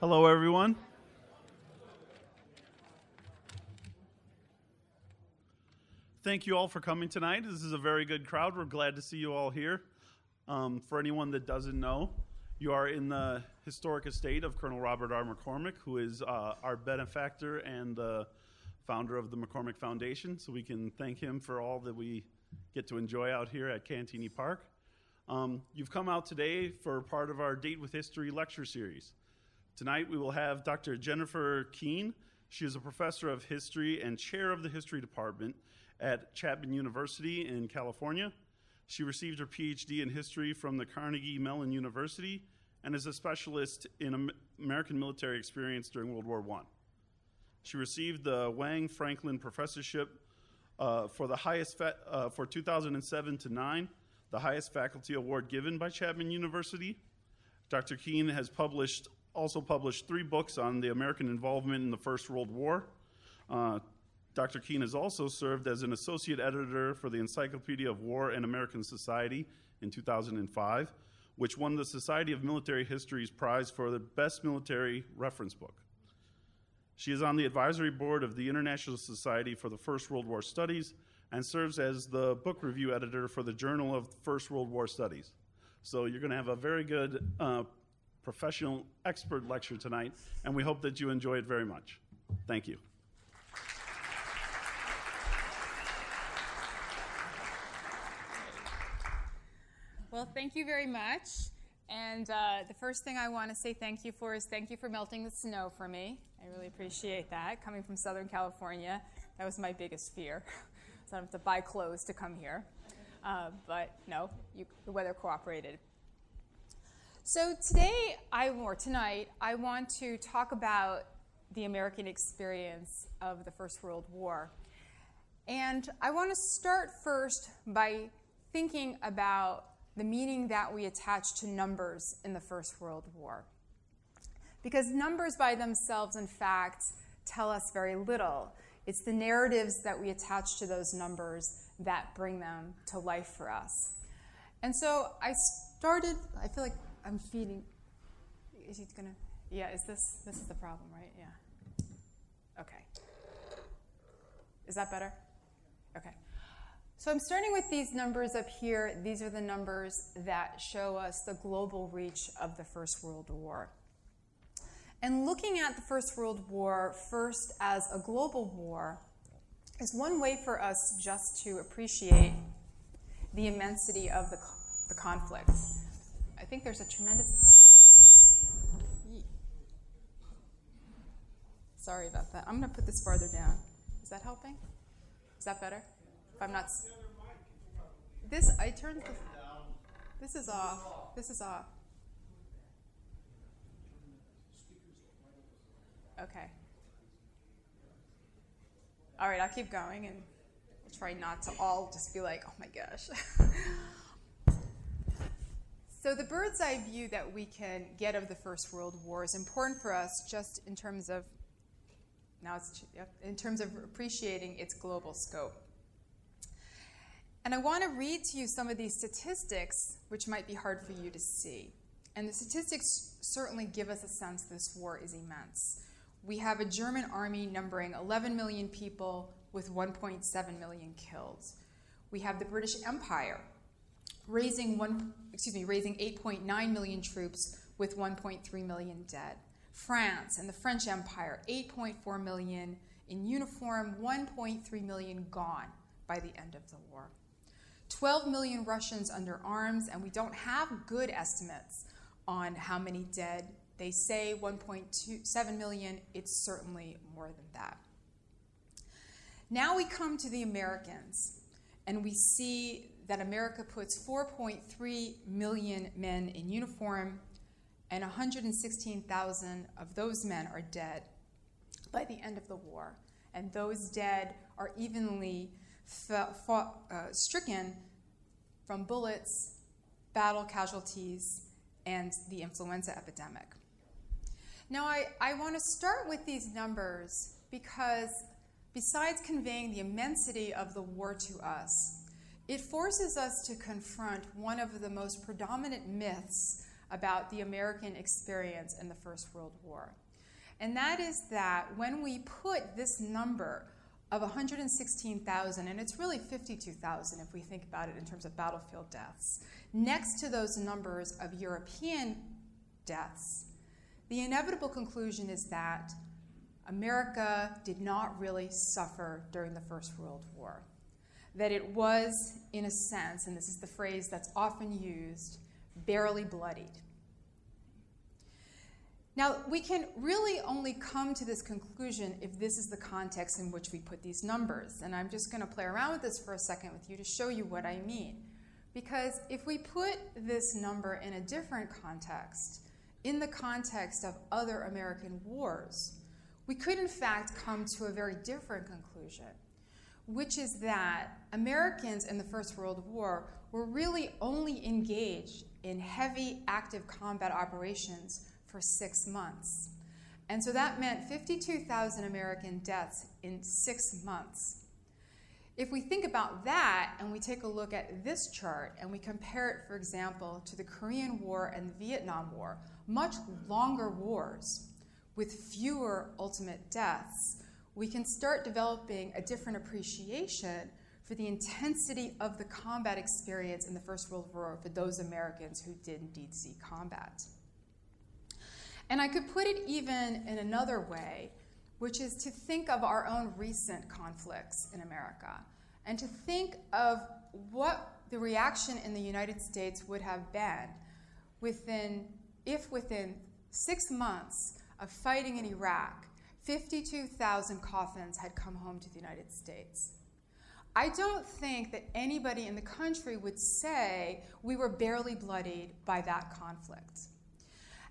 Hello, everyone. Thank you all for coming tonight. This is a very good crowd. We're glad to see you all here. For anyone that doesn't know, you are in the historic estate of Colonel Robert R. McCormick, who is our benefactor and the founder of the McCormick Foundation. So we can thank him for all that we get to enjoy out here at Cantigny Park. You've come out today for part of our Date with History lecture series. Tonight we will have Dr. Jennifer Keene. She is a professor of history and chair of the history department at Chapman University in California. She received her PhD in history from the Carnegie Mellon University and is a specialist in American military experience during World War I. She received the Wang Franklin Professorship for 2007 to 9, the highest faculty award given by Chapman University. Dr. Keene has also published 3 books on the American involvement in the First World War. Dr. Keene has also served as an associate editor for the Encyclopedia of War and American Society in 2005, which won the Society of Military History's prize for the best military reference book. She is on the advisory board of the International Society for the First World War Studies and serves as the book review editor for the Journal of First World War Studies. So you're going to have a very good professional expert lecture tonight, and we hope that you enjoy it very much. Thank you. Well, thank you very much. And the first thing I want to say thank you for is thank you for melting the snow for me. I really appreciate that. Coming from Southern California, that was my biggest fear. So I don't have to buy clothes to come here. But no, the weather cooperated. So tonight, I want to talk about the American experience of the First World War. And I want to start first by thinking about the meaning that we attach to numbers in the First World War. Because numbers by themselves, in fact, tell us very little. It's the narratives that we attach to those numbers that bring them to life for us. And so I feel like I'm feeding, is he gonna, yeah, this is the problem, right? Yeah. Okay. Is that better? Okay. So I'm starting with these numbers up here. These are the numbers that show us the global reach of the First World War. And looking at the First World War first as a global war is one way for us just to appreciate the immensity of the conflict. I think there's a tremendous... Sorry about that. I'm going to put this farther down. Is that helping? Is that better? If I'm not... This is off. This is off. Okay. All right, I'll keep going, and we'll try not to all just be like, oh my gosh. So the bird's eye view that we can get of the First World War is important for us just in terms of, in terms of appreciating its global scope. And I want to read to you some of these statistics, which might be hard for you to see. And the statistics certainly give us a sense this war is immense. We have a German army numbering 11 million people with 1.7 million killed. We have the British Empire raising 8.9 million troops with 1.3 million dead. France and the French Empire, 8.4 million in uniform, 1.3 million gone by the end of the war. 12 million Russians under arms, and we don't have good estimates on how many dead. They say 1.7 million. It's certainly more than that. Now we come to the Americans, and we see that America puts 4.3 million men in uniform, and 116,000 of those men are dead by the end of the war. And those dead are evenly stricken from bullets, battle casualties, and the influenza epidemic. Now, I want to start with these numbers because besides conveying the immensity of the war to us, it forces us to confront one of the most predominant myths about the American experience in the First World War. And that is that when we put this number of 116,000, and it's really 52,000 if we think about it in terms of battlefield deaths, next to those numbers of European deaths, the inevitable conclusion is that America did not really suffer during the First World War. That it was, in a sense, and this is the phrase that's often used, barely bloodied. Now, we can really only come to this conclusion if this is the context in which we put these numbers. And I'm just going to play around with this for a second with you to show you what I mean. Because if we put this number in a different context, in the context of other American wars, we could in fact come to a very different conclusion, which is that Americans in the First World War were really only engaged in heavy active combat operations for 6 months. And so that meant 52,000 American deaths in 6 months. If we think about that and we take a look at this chart and we compare it, for example, to the Korean War and the Vietnam War, much longer wars with fewer ultimate deaths, we can start developing a different appreciation for the intensity of the combat experience in the First World War for those Americans who did indeed see combat. And I could put it even in another way, which is to think of our own recent conflicts in America and to think of what the reaction in the United States would have been if within 6 months of fighting in Iraq, 52,000 coffins had come home to the United States. I don't think that anybody in the country would say we were barely bloodied by that conflict.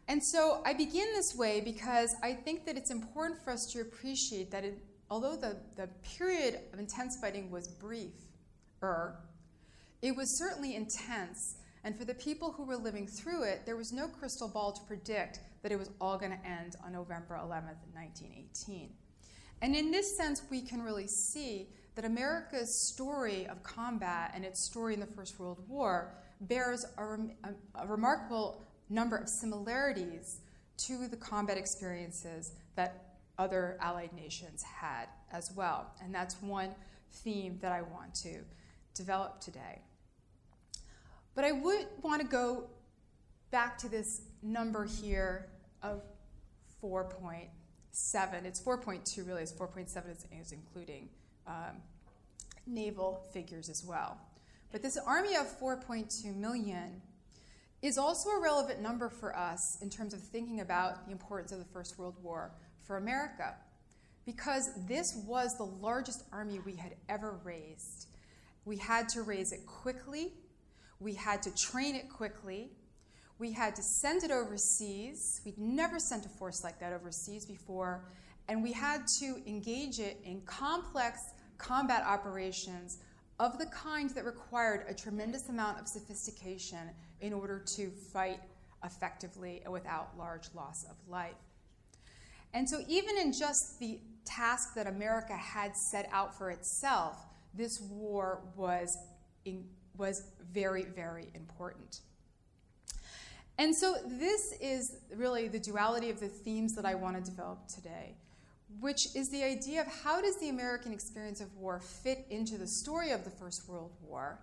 And so I begin this way because I think that it's important for us to appreciate that although the period of intense fighting was brief-er, it was certainly intense. And for the people who were living through it, there was no crystal ball to predict that it was all going to end on November 11th, 1918. And in this sense, we can really see that America's story of combat and its story in the First World War bears a remarkable number of similarities to the combat experiences that other Allied nations had as well. And that's one theme that I want to develop today. But I would want to go back to this number here of 4.7. It's 4.2 really. It's 4.7 is including naval figures as well. But this army of 4.2 million is also a relevant number for us in terms of thinking about the importance of the First World War for America, because this was the largest army we had ever raised. We had to raise it quickly. We had to train it quickly. We had to send it overseas. We'd never sent a force like that overseas before. And we had to engage it in complex combat operations of the kind that required a tremendous amount of sophistication in order to fight effectively and without large loss of life. And so even in just the task that America had set out for itself, this war was very, very important. And so this is really the duality of the themes that I want to develop today, which is the idea of how does the American experience of war fit into the story of the First World War,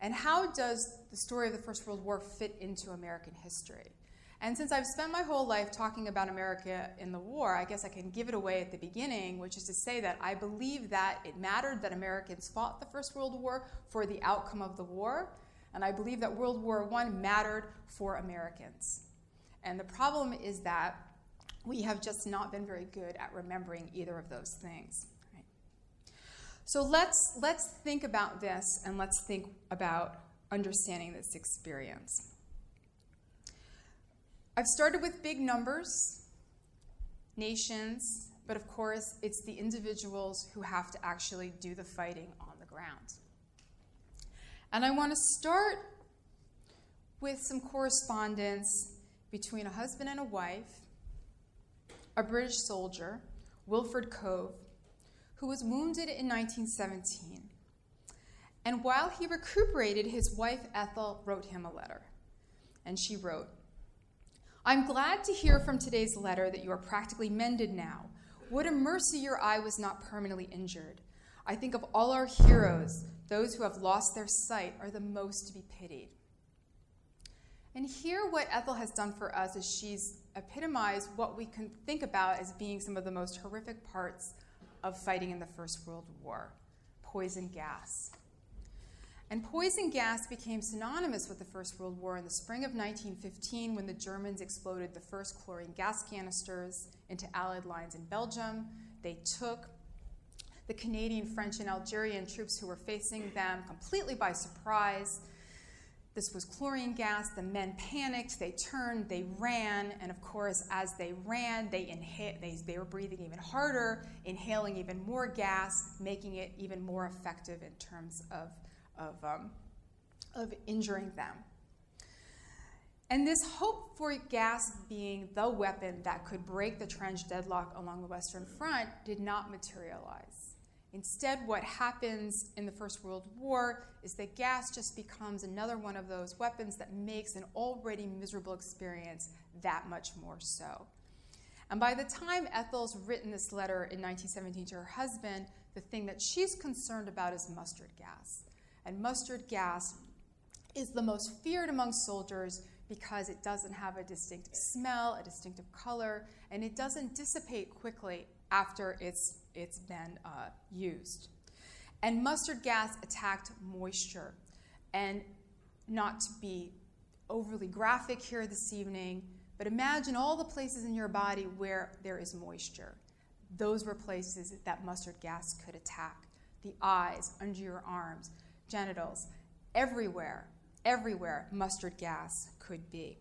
and how does the story of the First World War fit into American history? And since I've spent my whole life talking about America in the war, I guess I can give it away at the beginning, which is to say that I believe that it mattered that Americans fought the First World War for the outcome of the war, and I believe that World War I mattered for Americans. And the problem is that we have just not been very good at remembering either of those things. Right? So let's think about this, and let's think about understanding this experience. I've started with big numbers, nations, but of course it's the individuals who have to actually do the fighting on the ground. And I want to start with some correspondence between a husband and a wife, a British soldier, Wilfred Cove, who was wounded in 1917. And while he recuperated, his wife Ethel wrote him a letter. And she wrote, I'm glad to hear from today's letter that you are practically mended now. What a mercy your eye was not permanently injured. I think of all our heroes, those who have lost their sight are the most to be pitied. And here what Ethel has done for us is she's epitomized what we can think about as being some of the most horrific parts of fighting in the First World War, poison gas. And poison gas became synonymous with the First World War in the spring of 1915 when the Germans exploded the first chlorine gas canisters into Allied lines in Belgium. They took the Canadian, French, and Algerian troops who were facing them completely by surprise. This was chlorine gas. The men panicked. They turned. They ran. And of course, as they ran, they were breathing even harder, inhaling even more gas, making it even more effective in terms of injuring them. And this hope for gas being the weapon that could break the trench deadlock along the Western Front did not materialize. Instead, what happens in the First World War is that gas just becomes another one of those weapons that makes an already miserable experience that much more so. And by the time Ethel's written this letter in 1917 to her husband, the thing that she's concerned about is mustard gas. And mustard gas is the most feared among soldiers because it doesn't have a distinctive smell, a distinctive color, and it doesn't dissipate quickly after it's been used. And mustard gas attacked moisture. And not to be overly graphic here this evening, but imagine all the places in your body where there is moisture. Those were places that mustard gas could attack. The eyes, under your arms, genitals, everywhere mustard gas could be.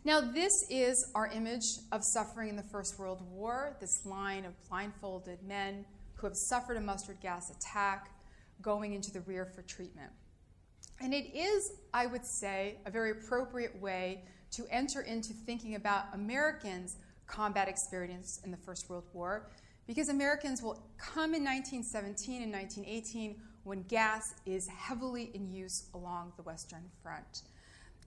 Now, this is our image of suffering in the First World War, this line of blindfolded men who have suffered a mustard gas attack going into the rear for treatment. And it is, I would say, a very appropriate way to enter into thinking about Americans' combat experience in the First World War, because Americans will come in 1917 and 1918 when gas is heavily in use along the Western Front.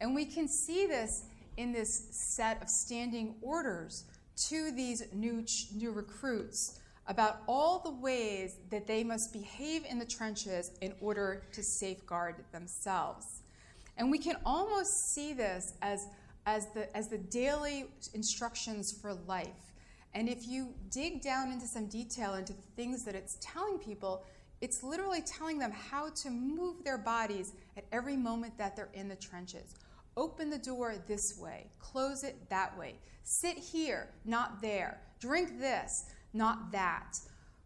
And we can see this in this set of standing orders to these new recruits about all the ways that they must behave in the trenches in order to safeguard themselves. And we can almost see this as the daily instructions for life. And if you dig down into some detail into the things that it's telling people, it's literally telling them how to move their bodies at every moment that they're in the trenches. Open the door this way. Close it that way. Sit here, not there. Drink this, not that.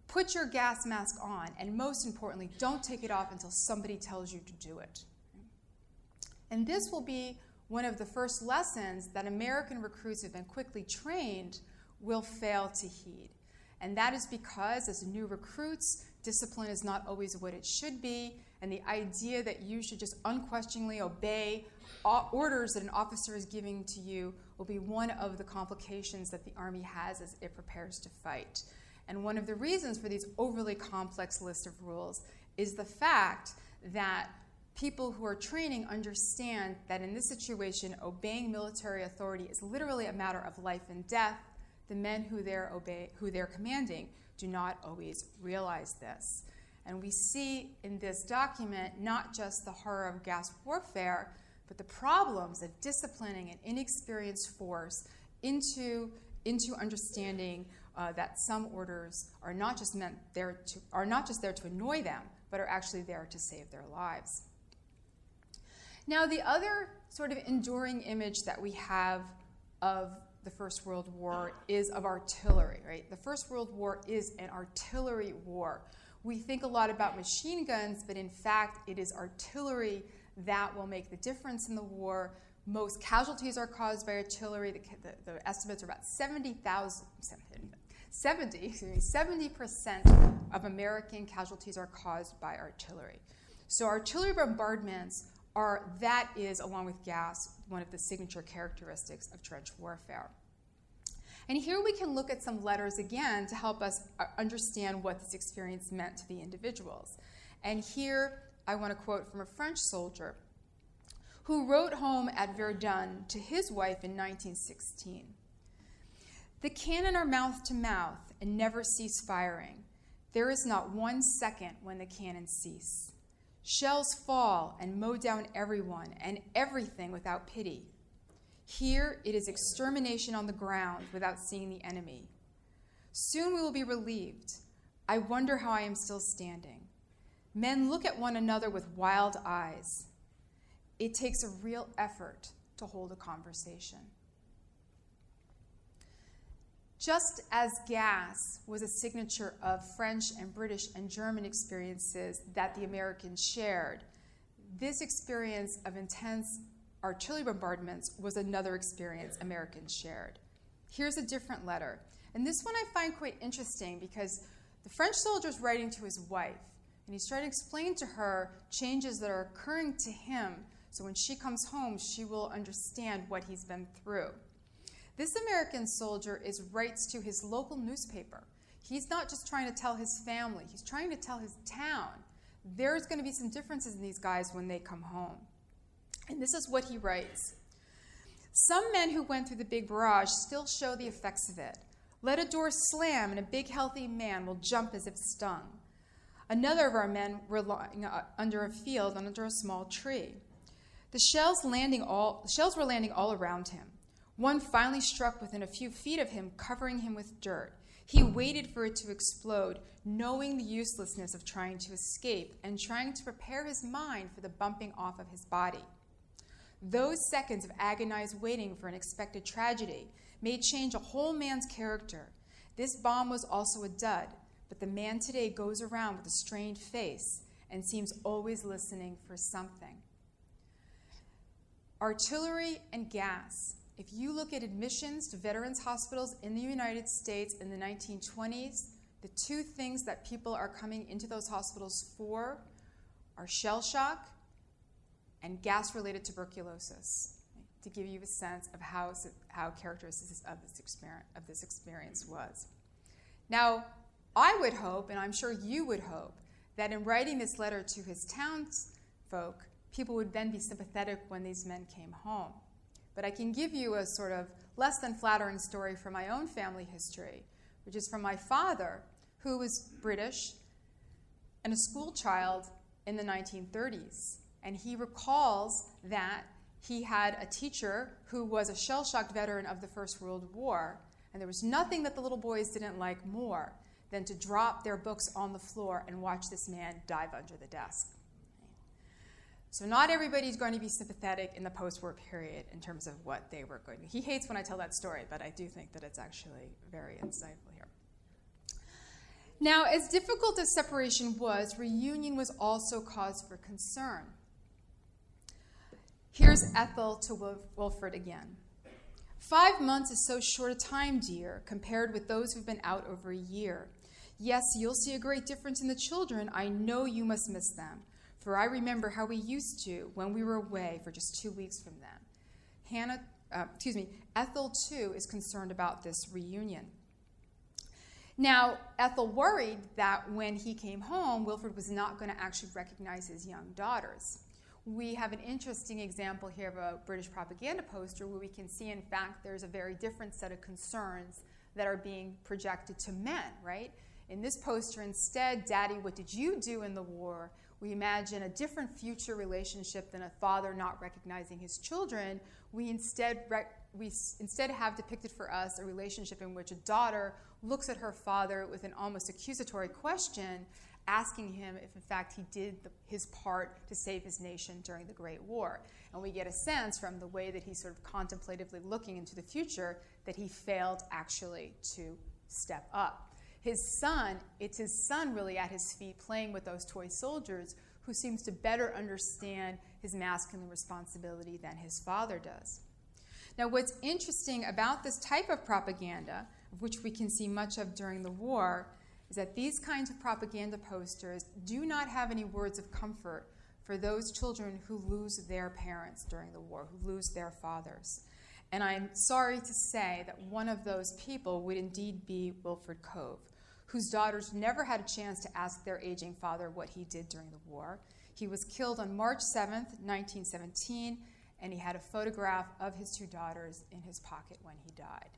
Put your gas mask on, and most importantly, don't take it off until somebody tells you to do it. And this will be one of the first lessons that American recruits who have been quickly trained will fail to heed. And that is because, as new recruits, discipline is not always what it should be, and the idea that you should just unquestioningly obey orders that an officer is giving to you will be one of the complications that the Army has as it prepares to fight. And one of the reasons for these overly complex list of rules is the fact that people who are training understand that in this situation, obeying military authority is literally a matter of life and death. The men who they're commanding do not always realize this. And we see in this document not just the horror of gas warfare, but the problems of disciplining an inexperienced force into understanding that some orders are not just there to annoy them, but are actually there to save their lives. Now, the other sort of enduring image that we have of the First World War is of artillery, right? The First World War is an artillery war. We think a lot about machine guns, but in fact, it is artillery that will make the difference in the war. Most casualties are caused by artillery. The estimates are about 70% of American casualties are caused by artillery. So artillery bombardments that is, along with gas, one of the signature characteristics of trench warfare. And here we can look at some letters again to help us understand what this experience meant to the individuals. And here I want to quote from a French soldier who wrote home at Verdun to his wife in 1916. The cannon are mouth to mouth and never cease firing. There is not 1 second when the cannons cease. Shells fall and mow down everyone and everything without pity. Here it is extermination on the ground without seeing the enemy. Soon we will be relieved. I wonder how I am still standing. Men look at one another with wild eyes. It takes a real effort to hold a conversation. Just as gas was a signature of French and British and German experiences that the Americans shared, this experience of intense artillery bombardments was another experience Americans shared. Here's a different letter. And this one I find quite interesting because the French soldier is writing to his wife, and he's trying to explain to her changes that are occurring to him so when she comes home, she will understand what he's been through. This American soldier writes to his local newspaper. He's not just trying to tell his family, he's trying to tell his town. There's going to be some differences in these guys when they come home. And this is what he writes. Some men who went through the big barrage still show the effects of it. Let a door slam and a big healthy man will jump as if stung. Another of our men were lying under a field under a small tree. The shells were landing all around him. One finally struck within a few feet of him, covering him with dirt. He waited for it to explode, knowing the uselessness of trying to escape and trying to prepare his mind for the bumping off of his body. Those seconds of agonized waiting for an expected tragedy may change a whole man's character. This bomb was also a dud, but the man today goes around with a strained face and seems always listening for something. Artillery and gas. If you look at admissions to veterans' hospitals in the United States in the 1920s, the two things that people are coming into those hospitals for are shell shock and gas-related tuberculosis, to give you a sense of how characteristic of this experience was. Now, I would hope, and I'm sure you would hope, that in writing this letter to his townsfolk, people would then be sympathetic when these men came home. But I can give you a sort of less than flattering story from my own family history, which is from my father, who was British and a school child in the 1930s. And he recalls that he had a teacher who was a shell-shocked veteran of the First World War, and there was nothing that the little boys didn't like more than to drop their books on the floor and watch this man dive under the desk. So not everybody's going to be sympathetic in the post-war period in terms of what they were going to. He hates when I tell that story, but I do think that it's actually very insightful here. Now, as difficult as separation was, reunion was also cause for concern. Here's Ethel to Wilfred again. 5 months is so short a time, dear, compared with those who've been out over a year. Yes, you'll see a great difference in the children. I know you must miss them. For I remember how we used to when we were away for just 2 weeks from them. Ethel, too, is concerned about this reunion. Now, Ethel worried that when he came home, Wilfred was not going to actually recognize his young daughters. We have an interesting example here of a British propaganda poster where we can see, in fact, there's a very different set of concerns that are being projected to men, right? In this poster, instead, Daddy, what did you do in the war? We imagine a different future relationship than a father not recognizing his children. We instead have depicted for us a relationship in which a daughter looks at her father with an almost accusatory question, asking him if, in fact, he did his part to save his nation during the Great War. And we get a sense from the way that he's sort of contemplatively looking into the future that he failed actually to step up. It's his son really at his feet playing with those toy soldiers who seems to better understand his masculine responsibility than his father does. Now, what's interesting about this type of propaganda, of which we can see much of during the war, is that these kinds of propaganda posters do not have any words of comfort for those children who lose their parents during the war, who lose their fathers. And I'm sorry to say that one of those people would indeed be Wilfred Cove, whose daughters never had a chance to ask their aging father what he did during the war. He was killed on March 7th, 1917, and he had a photograph of his 2 daughters in his pocket when he died.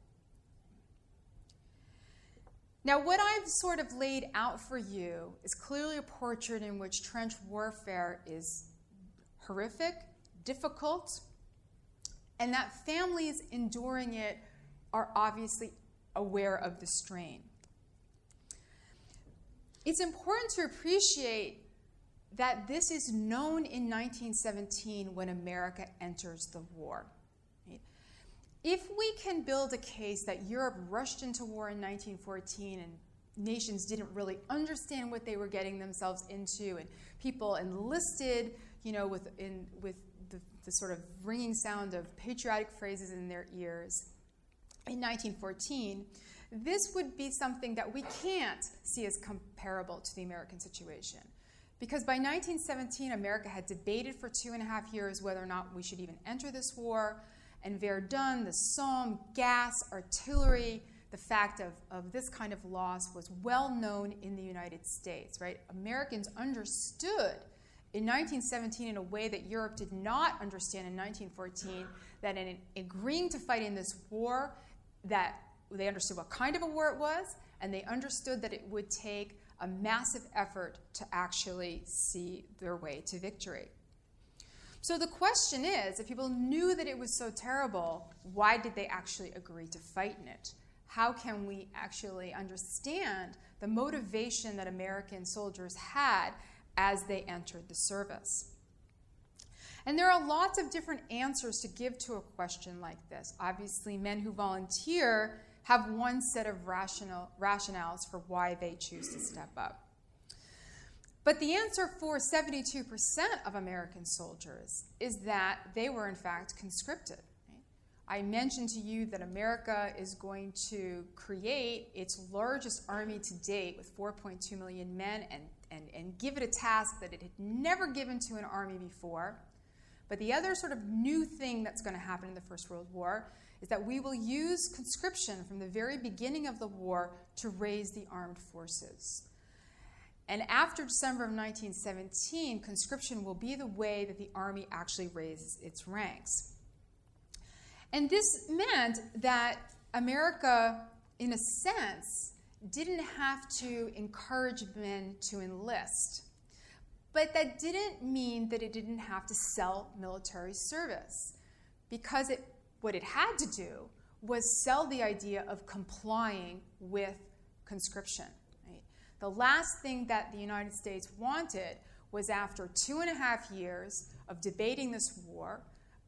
Now, what I've sort of laid out for you is clearly a portrait in which trench warfare is horrific, difficult, and that families enduring it are obviously aware of the strain. It's important to appreciate that this is known in 1917 when America enters the war. If we can build a case that Europe rushed into war in 1914 and nations didn't really understand what they were getting themselves into, and people enlisted, with the sort of ringing sound of patriotic phrases in their ears in 1914, this would be something that we can't see as comparable to the American situation. Because by 1917, America had debated for 2.5 years whether or not we should even enter this war. And Verdun, the Somme, gas, artillery, the fact of this kind of loss was well known in the United States, right? Americans understood in 1917 in a way that Europe did not understand in 1914, that in agreeing to fight in this war, that they understood what kind of a war it was, and they understood that it would take a massive effort to actually see their way to victory. So the question is, if people knew that it was so terrible, why did they actually agree to fight in it? How can we actually understand the motivation that American soldiers had as they entered the service? And there are lots of different answers to give to a question like this. Obviously, men who volunteer have one set of rationales for why they choose to step up. But the answer for 72% of American soldiers is that they were, in fact, conscripted. Right? I mentioned to you that America is going to create its largest army to date with 4.2 million men and give it a task that it had never given to an army before. But the other sort of new thing that's going to happen in the First World War is that we will use conscription from the very beginning of the war to raise the armed forces. And after December of 1917, conscription will be the way that the army actually raises its ranks. And this meant that America, in a sense, didn't have to encourage men to enlist. But that didn't mean that it didn't have to sell military service, because what it had to do was sell the idea of complying with conscription. Right? The last thing that the United States wanted was, after 2.5 years of debating this war,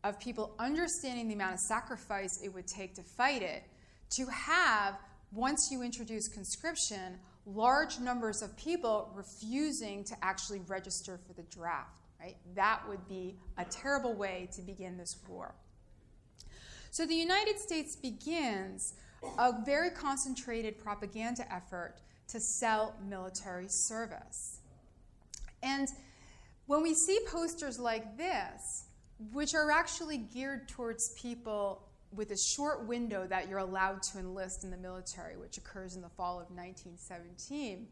of people understanding the amount of sacrifice it would take to fight it, to have, once you introduce conscription, large numbers of people refusing to actually register for the draft. Right? That would be a terrible way to begin this war. So the United States begins a very concentrated propaganda effort to sell military service. And when we see posters like this, which are actually geared towards people with a short window that you're allowed to enlist in the military, which occurs in the fall of 1917,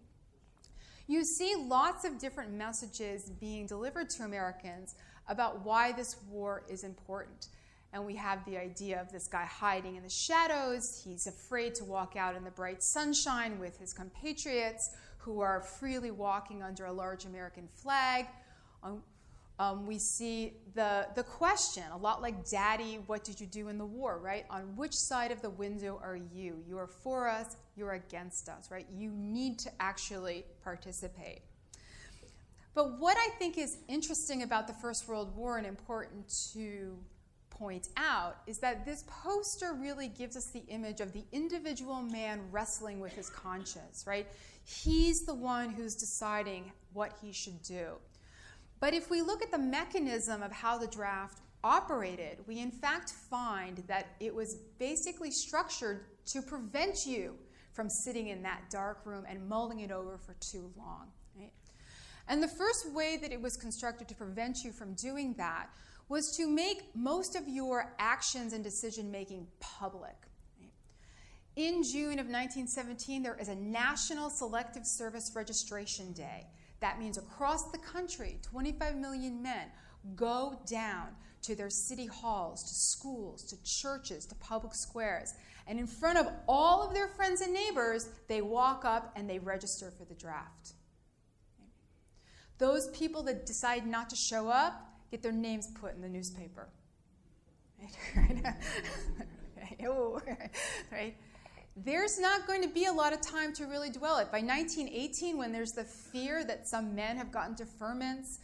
you see lots of different messages being delivered to Americans about why this war is important. And we have the idea of this guy hiding in the shadows. He's afraid to walk out in the bright sunshine with his compatriots who are freely walking under a large American flag. We see the question, a lot like Daddy, what did you do in the war, right? On which side of the window are you? You are for us, you're against us, right? You need to actually participate. But what I think is interesting about the First World War and important to point out is that this poster really gives us the image of the individual man wrestling with his conscience, right? He's the one who's deciding what he should do. But if we look at the mechanism of how the draft operated, we in fact find that it was basically structured to prevent you from sitting in that dark room and mulling it over for too long. Right? And the first way that it was constructed to prevent you from doing that was to make most of your actions and decision-making public. Right? In June of 1917, there is a National Selective Service Registration Day. That means across the country, 25 million men go down to their city halls, to schools, to churches, to public squares. And in front of all of their friends and neighbors, they walk up and they register for the draft. Those people that decide not to show up get their names put in the newspaper. Right? There's not going to be a lot of time to really dwell it. By 1918, when there's the fear that some men have gotten deferments,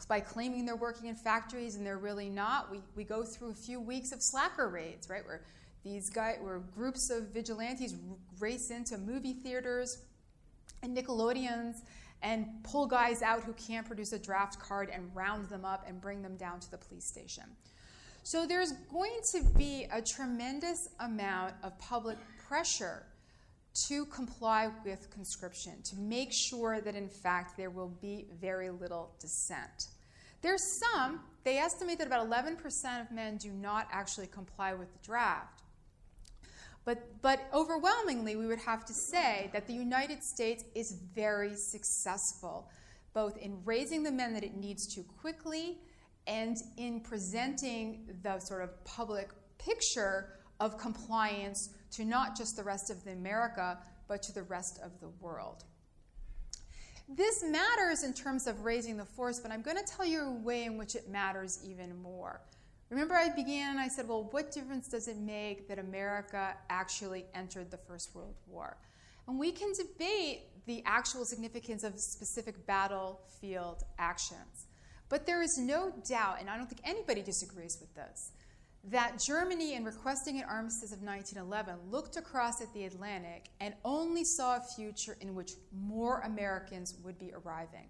by claiming they're working in factories and they're really not, we go through a few weeks of slacker raids, right? Where groups of vigilantes race into movie theaters and Nickelodeons and pull guys out who can't produce a draft card and round them up and bring them down to the police station. So there's going to be a tremendous amount of public pressure to comply with conscription, to make sure that, in fact, there will be very little dissent. There's they estimate that about 11% of men do not actually comply with the draft. But overwhelmingly, we would have to say that the United States is very successful, both in raising the men that it needs to quickly and in presenting the sort of public picture of compliance to not just the rest of America, but to the rest of the world. This matters in terms of raising the force, but I'm going to tell you a way in which it matters even more. Remember I began and I said, well, what difference does it make that America actually entered the First World War? And we can debate the actual significance of specific battlefield actions. But there is no doubt, and I don't think anybody disagrees with this, that Germany, in requesting an armistice of 1911, looked across at the Atlantic and only saw a future in which more Americans would be arriving.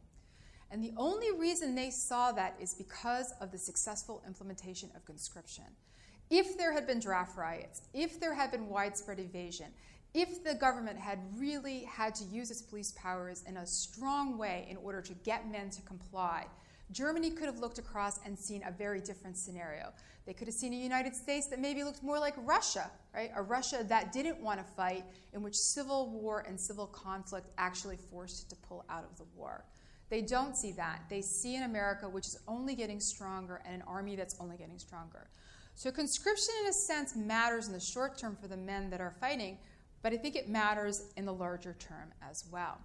And the only reason they saw that is because of the successful implementation of conscription. If there had been draft riots, if there had been widespread evasion, if the government had really had to use its police powers in a strong way in order to get men to comply, Germany could have looked across and seen a very different scenario. They could have seen a United States that maybe looked more like Russia, right? A Russia that didn't want to fight, in which civil war and civil conflict actually forced it to pull out of the war. They don't see that. They see an America which is only getting stronger and an army that's only getting stronger. So conscription, in a sense, matters in the short term for the men that are fighting, but I think it matters in the larger term as well.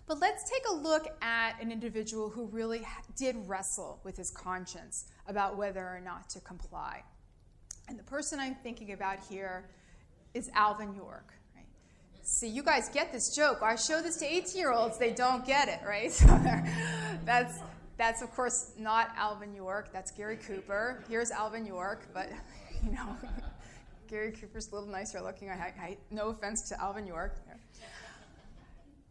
But let's take a look at an individual who really did wrestle with his conscience about whether or not to comply. And the person I'm thinking about here is Alvin York. Right? See, you guys get this joke. I show this to 18-year-olds, they don't get it, right? So that's of course not Alvin York. That's Gary Cooper. Here's Alvin York, but Gary Cooper's a little nicer looking. No offense to Alvin York.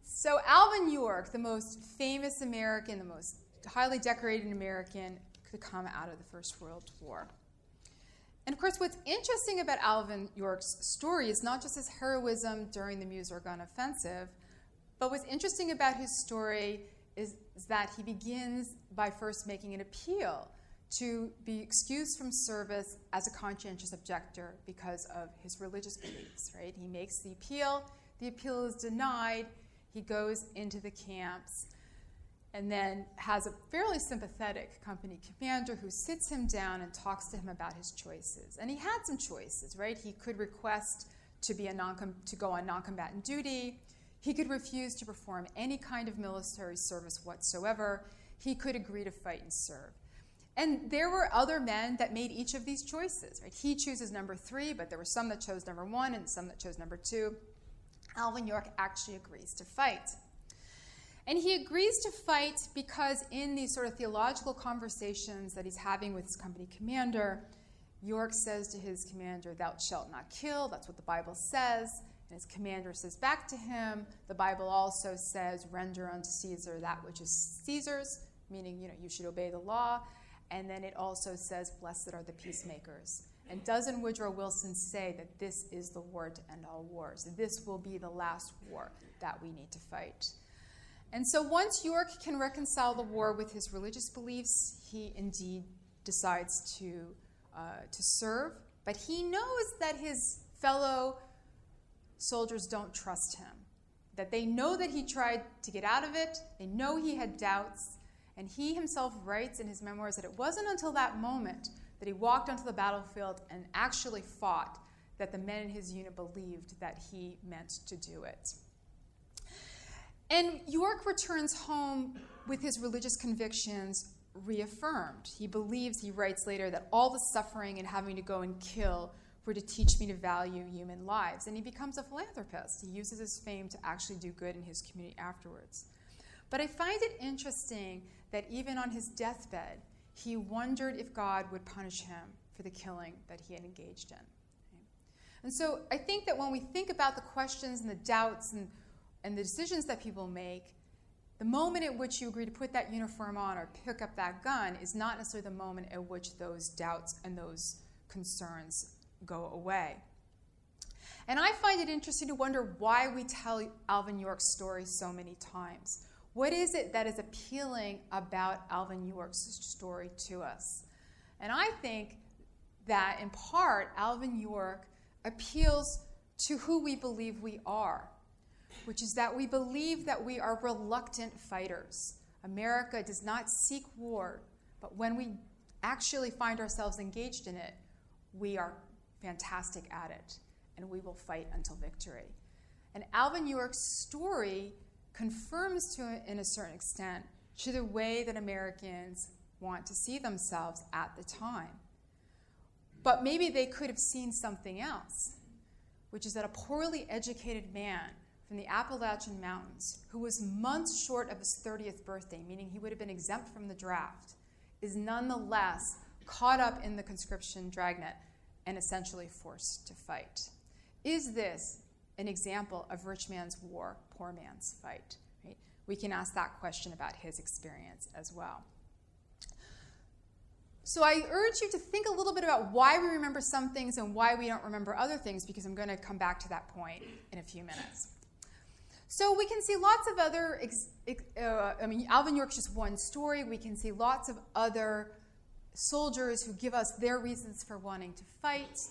So Alvin York, the most famous American, the most highly decorated American to come out of the First World War. And of course, what's interesting about Alvin York's story is not just his heroism during the Meuse Argonne offensive, but what's interesting about his story is that he begins by first making an appeal to be excused from service as a conscientious objector because of his religious beliefs, right? He makes the appeal is denied, he goes into the camps, and then has a fairly sympathetic company commander who sits him down and talks to him about his choices. And he had some choices, right? He could request to go on non-combatant duty. He could refuse to perform any kind of military service whatsoever. He could agree to fight and serve. And there were other men that made each of these choices, right? He chooses number 3, but there were some that chose number 1 and some that chose number 2. Alvin York actually agrees to fight. And he agrees to fight because in these sort of theological conversations that he's having with his company commander, York says to his commander, "Thou shalt not kill." That's what the Bible says. And his commander says back to him, the Bible also says, "Render unto Caesar that which is Caesar's," meaning, you should obey the law. And then it also says, "Blessed are the peacemakers." And doesn't Woodrow Wilson say that this is the war to end all wars? This will be the last war that we need to fight. And so once York can reconcile the war with his religious beliefs, he indeed decides to serve. But he knows that his fellow soldiers don't trust him, that they know that he tried to get out of it, they know he had doubts, And he himself writes in his memoirs that it wasn't until that moment that he walked onto the battlefield and actually fought that the men in his unit believed that he meant to do it. And York returns home with his religious convictions reaffirmed. He believes, he writes later, that all the suffering and having to go and kill were to teach me to value human lives. And he becomes a philanthropist. He uses his fame to actually do good in his community afterwards. But I find it interesting that even on his deathbed, he wondered if God would punish him for the killing that he had engaged in. And so I think that when we think about the questions and the doubts and the decisions that people make, the moment at which you agree to put that uniform on or pick up that gun is not necessarily the moment at which those doubts and those concerns go away. And I find it interesting to wonder why we tell Alvin York's story so many times. What is it that is appealing about Alvin York's story to us? And I think that, in part, Alvin York appeals to who we believe we are, which is that we believe that we are reluctant fighters. America does not seek war, but when we actually find ourselves engaged in it, we are fantastic at it, and we will fight until victory. And Alvin York's story confirms in a certain extent, to the way that Americans want to see themselves at the time. But maybe they could have seen something else, which is that a poorly educated man from the Appalachian Mountains, who was months short of his 30th birthday, meaning he would have been exempt from the draft, is nonetheless caught up in the conscription dragnet and essentially forced to fight. Is this an example of rich man's war, poor man's fight? Right? We can ask that question about his experience as well. So I urge you to think a little bit about why we remember some things and why we don't remember other things, because I'm going to come back to that point in a few minutes. So we can see lots of other, Alvin York's just one story. We can see lots of other soldiers who give us their reasons for wanting to fight.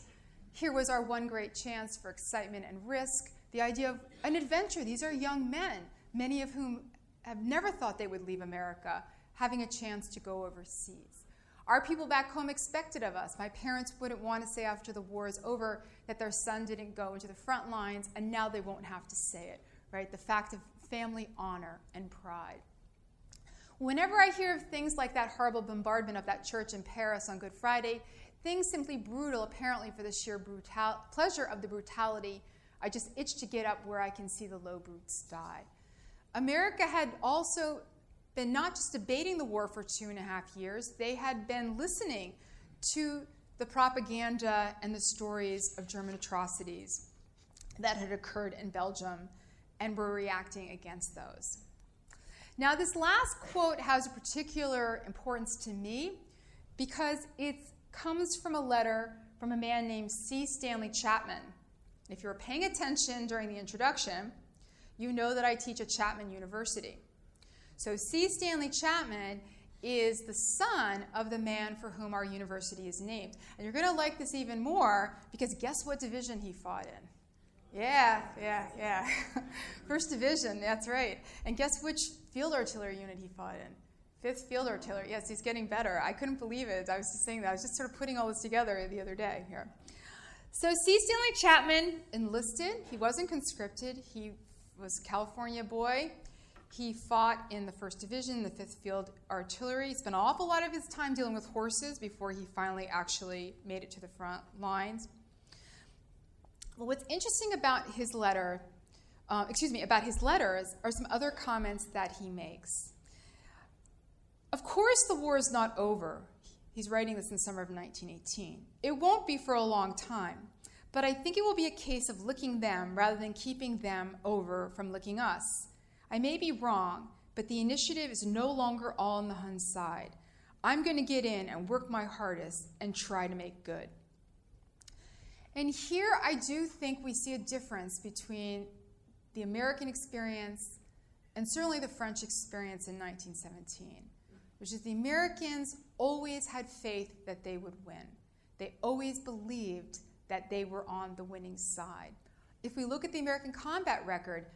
Here was our one great chance for excitement and risk. The idea of an adventure. These are young men, many of whom have never thought they would leave America, having a chance to go overseas. Our people back home expected of us. My parents wouldn't want to say after the war is over that their son didn't go into the front lines, and now they won't have to say it, right? The fact of family honor and pride. Whenever I hear of things like that horrible bombardment of that church in Paris on Good Friday, things simply brutal, apparently for the sheer pleasure of the brutality, I just itch to get up where I can see the low brutes die. America had also been not just debating the war for 2.5 years, they had been listening to the propaganda and the stories of German atrocities that had occurred in Belgium and were reacting against those. Now, this last quote has a particular importance to me because it comes from a letter from a man named C. Stanley Chapman. If you were paying attention during the introduction, you know that I teach at Chapman University. So C. Stanley Chapman is the son of the man for whom our university is named. And you're going to like this even more because guess what division he fought in? Yeah. First Division, that's right. And guess which field artillery unit he fought in? 5th Field Artillery. Yes, he's getting better. I couldn't believe it. I was just saying that. I was just sort of putting all this together the other day here. So C. Stanley Chapman enlisted. He wasn't conscripted. He was a California boy. He fought in the 1st Division, the 5th Field Artillery. He spent an awful lot of his time dealing with horses before he finally actually made it to the front lines. Well, what's interesting about his letter, about his letters, are some other comments that he makes. Of course, the war is not over. He's writing this in the summer of 1918. It won't be for a long time, but I think it will be a case of licking them rather than keeping them over from licking us. I may be wrong, but the initiative is no longer all on the Hun side. I'm going to get in and work my hardest and try to make good. And here I do think we see a difference between the American experience and certainly the French experience in 1917, which is the Americans always had faith that they would win. They always believed that they were on the winning side. If we look at the American combat record,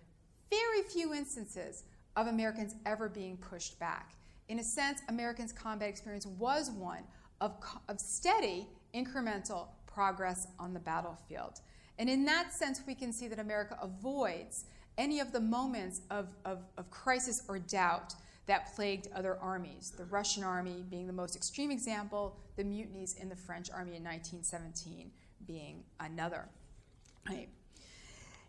very few instances of Americans ever being pushed back. In a sense, Americans' combat experience was one of steady, incremental progress on the battlefield. And in that sense, we can see that America avoids any of the moments of crisis or doubt that plagued other armies, the Russian army being the most extreme example, the mutinies in the French army in 1917 being another. Right.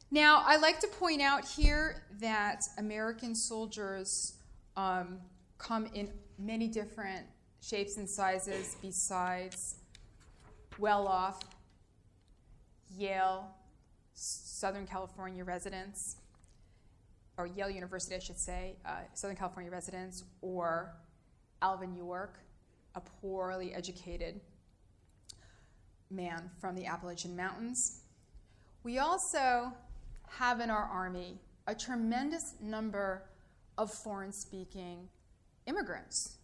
Now, I like to point out here that American soldiers come in many different shapes and sizes besides well-off Yale, Southern California residents, or Yale University, I should say, Southern California residents, or Alvin York, a poorly educated man from the Appalachian Mountains. We also have in our Army a tremendous number of foreign-speaking immigrants.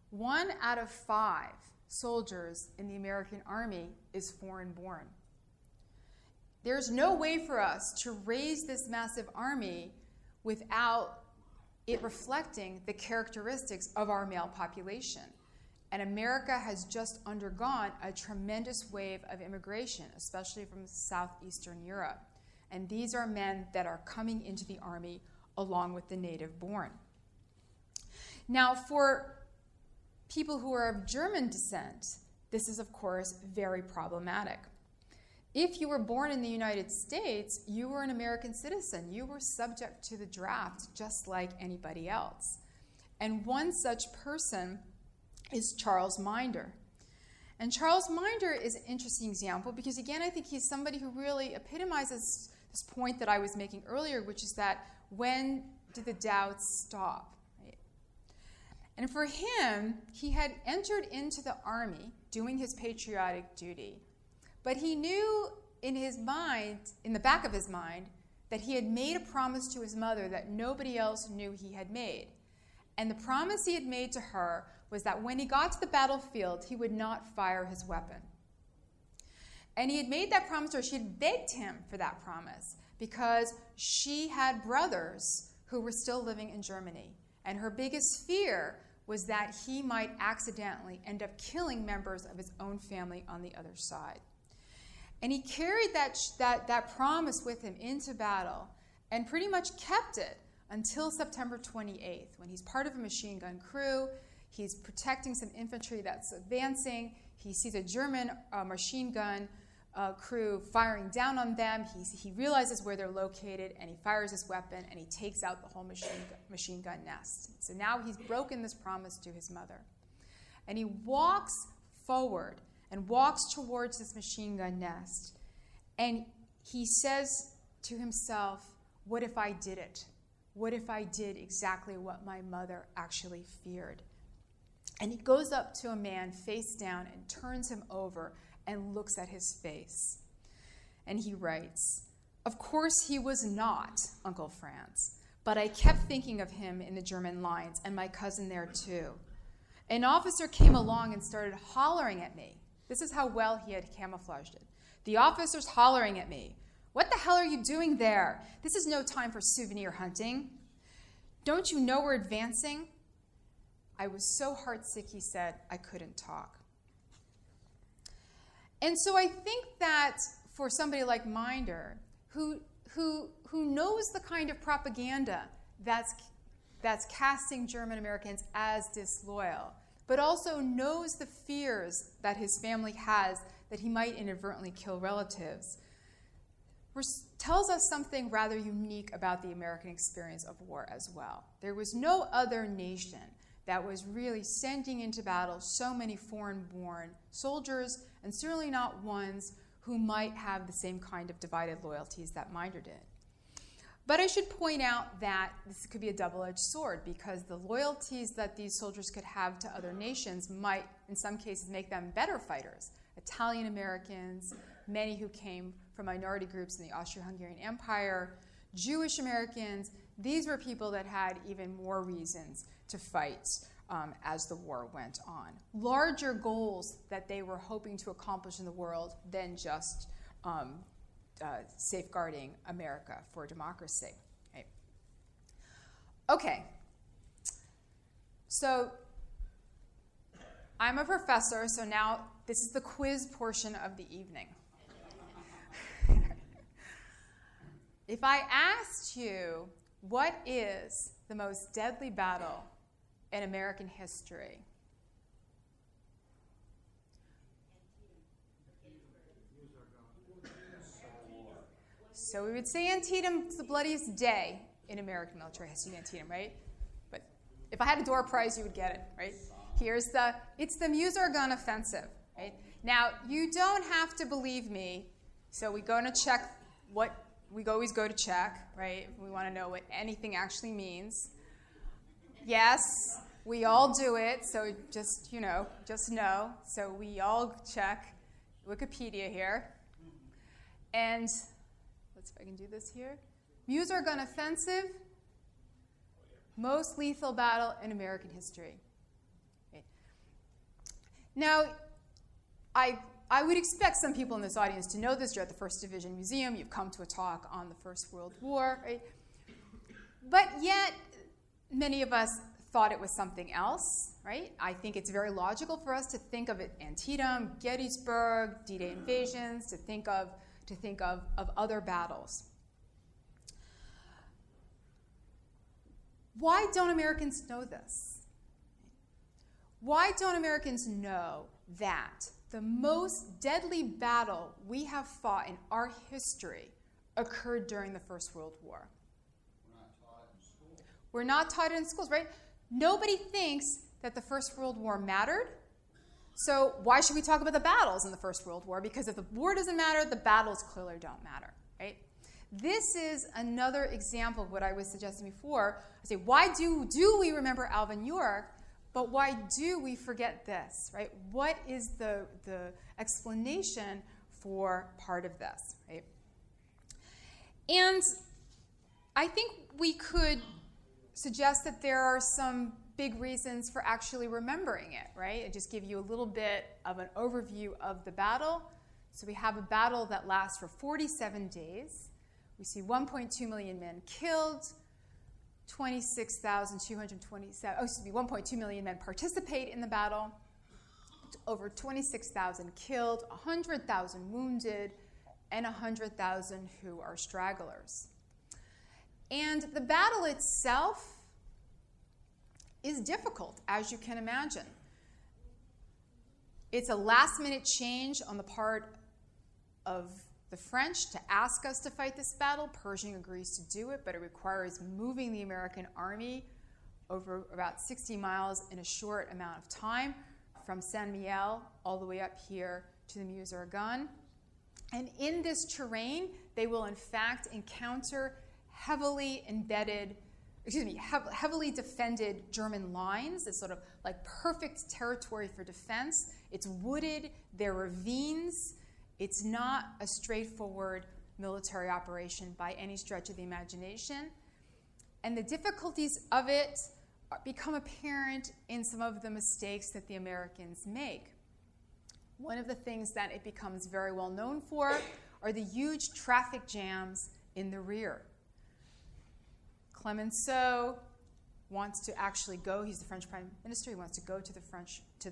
1 out of 5 soldiers in the American Army is foreign-born. There's no way for us to raise this massive army without it reflecting the characteristics of our male population. And America has just undergone a tremendous wave of immigration, especially from southeastern Europe. And these are men that are coming into the Army along with the native-born. Now, for people who are of German descent, this is, of course, very problematic. If you were born in the United States, you were an American citizen. You were subject to the draft just like anybody else. And one such person is Charles Minder. And Charles Minder is an interesting example because, again, I think he's somebody who really epitomizes this point that I was making earlier, which is that when did the doubts stop? Right? And for him, he had entered into the Army doing his patriotic duty. But he knew in his mind, in the back of his mind, that he had made a promise to his mother that nobody else knew he had made. And the promise he had made to her was that when he got to the battlefield, he would not fire his weapon. And he had made that promise to her. She had begged him for that promise because she had brothers who were still living in Germany. And her biggest fear was that he might accidentally end up killing members of his own family on the other side. And he carried that promise with him into battle and pretty much kept it until September 28th, when he's part of a machine gun crew. He's protecting some infantry that's advancing. He sees a German machine gun crew firing down on them. He realizes where they're located, and he fires his weapon, and he takes out the whole machine gun nest. So now he's broken this promise to his mother. And he walks forward and walks towards this machine gun nest. And he says to himself, what if I did it? What if I did exactly what my mother actually feared? And he goes up to a man face down and turns him over and looks at his face. And he writes, of course he was not Uncle Franz, but I kept thinking of him in the German lines and my cousin there too. An officer came along and started hollering at me. This is how well he had camouflaged it. The officer's hollering at me. What the hell are you doing there? This is no time for souvenir hunting. Don't you know we're advancing? I was so heartsick, he said, I couldn't talk. And so I think that for somebody like Minder, who knows the kind of propaganda that's casting German Americans as disloyal, but also knows the fears that his family has that he might inadvertently kill relatives, tells us something rather unique about the American experience of war as well. There was no other nation that was really sending into battle so many foreign-born soldiers, and certainly not ones who might have the same kind of divided loyalties that Minder did. But I should point out that this could be a double-edged sword because the loyalties that these soldiers could have to other nations might, in some cases, make them better fighters. Italian Americans, many who came from minority groups in the Austro-Hungarian Empire, Jewish Americans, these were people that had even more reasons to fight as the war went on. Larger goals that they were hoping to accomplish in the world than just safeguarding America for democracy. Right. Okay. So I'm a professor, so now this is the quiz portion of the evening. If I asked you, what is the most deadly battle in American history? So we would say Antietam is the bloodiest day in American military history, Antietam, right? But if I had a door prize, you would get it, right? It's the Meuse Argonne offensive, right? Now, you don't have to believe me, so we go to check we always go to check, right? We want to know what anything actually means. Yes, we all do it, so just know. So we all check Wikipedia here. And let's see if I can do this here. Meuse Argonne offensive, most lethal battle in American history. Okay. Now, I would expect some people in this audience to know this. You're at the 1st Division Museum. You've come to a talk on the First World War, right? But yet, many of us thought it was something else, right? I think it's very logical for us to think of it Antietam, Gettysburg, D-Day invasions, to think of other battles. Why don't Americans know this? Why don't Americans know that the most deadly battle we have fought in our history occurred during the First World War? We're not taught it in schools, right? Nobody thinks that the First World War mattered. So why should we talk about the battles in the First World War? Because if the war doesn't matter, the battles clearly don't matter, right? This is another example of what I was suggesting before. I say, why do we remember Alvin York, but why do we forget this, right? What is the explanation for part of this, right? And I think we could suggest that there are some big reasons for actually remembering it, right? I just give you a little bit of an overview of the battle. So we have a battle that lasts for 47 days. We see 1.2 million men killed, 1.2 million men participate in the battle, over 26,000 killed, 100,000 wounded, and 100,000 who are stragglers. And the battle itself is difficult, as you can imagine. It's a last-minute change on the part of the French to ask us to fight this battle. Pershing agrees to do it, but it requires moving the American army over about 60 miles in a short amount of time from Saint-Mihiel all the way up here to the Meuse Argonne. And in this terrain, they will in fact encounter heavily defended German lines. It's sort of like perfect territory for defense. It's wooded, there are ravines. It's not a straightforward military operation by any stretch of the imagination. And the difficulties of it become apparent in some of the mistakes that the Americans make. One of the things that it becomes very well known for are the huge traffic jams in the rear. Clemenceau wants to actually go, he's the French Prime Minister, he wants to go to the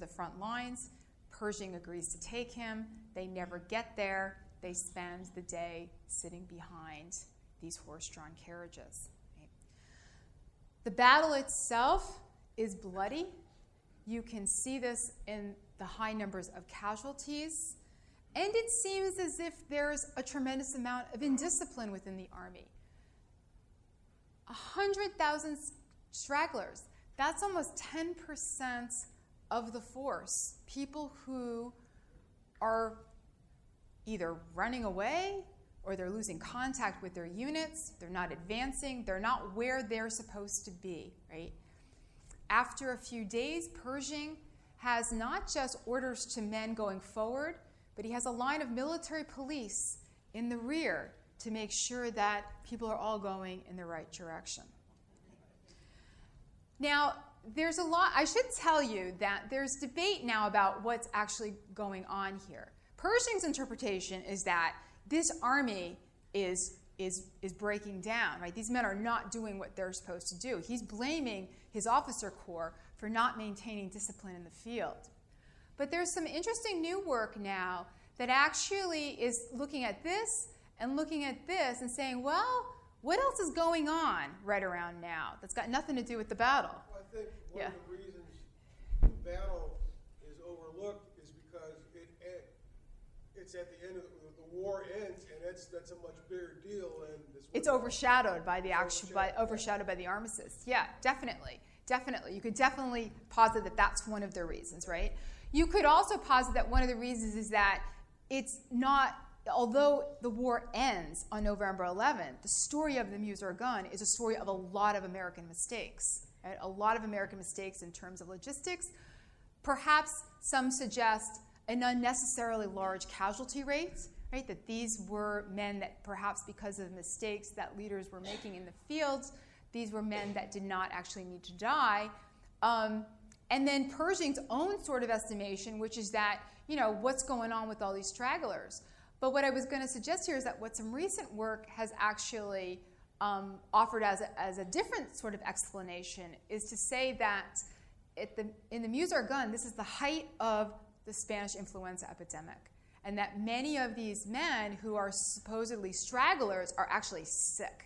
front lines. Pershing agrees to take him. They never get there. They spend the day sitting behind these horse-drawn carriages. Right? The battle itself is bloody. You can see this in the high numbers of casualties. And it seems as if there's a tremendous amount of indiscipline within the army. 100,000 stragglers. That's almost 10% of the force. People who are either running away or they're losing contact with their units. They're not advancing. They're not where they're supposed to be, right? After a few days, Pershing has not just orders to men going forward, but he has a line of military police in the rear to make sure that people are all going in the right direction. Now, there's a lot, I should tell you that there's debate now about what's actually going on here. Pershing's interpretation is that this army is breaking down, right? These men are not doing what they're supposed to do. He's blaming his officer corps for not maintaining discipline in the field. But there's some interesting new work now that actually is looking at this and saying, well, what else is going on right around now that's got nothing to do with the battle? Well, I think one of the reasons the battle is overlooked is because it's at the end of the war ends, and that's a much bigger deal than this. It's overshadowed by the overshadowed by the armistice. Yeah, definitely. You could definitely posit that that's one of the reasons, right? You could also posit that one of the reasons is that it's not, although the war ends on November 11th, the story of the Meuse Argonne is a story of a lot of American mistakes, right? A lot of American mistakes in terms of logistics. Perhaps some suggest an unnecessarily large casualty rate, right? That these were men that perhaps because of mistakes that leaders were making in the fields, these were men that did not actually need to die. And then Pershing's own sort of estimation, which is that, what's going on with all these stragglers? But what I was going to suggest here is that what some recent work has actually offered as a different sort of explanation is to say that in the Meuse Argonne, this is the height of the Spanish influenza epidemic, and that many of these men who are supposedly stragglers are actually sick.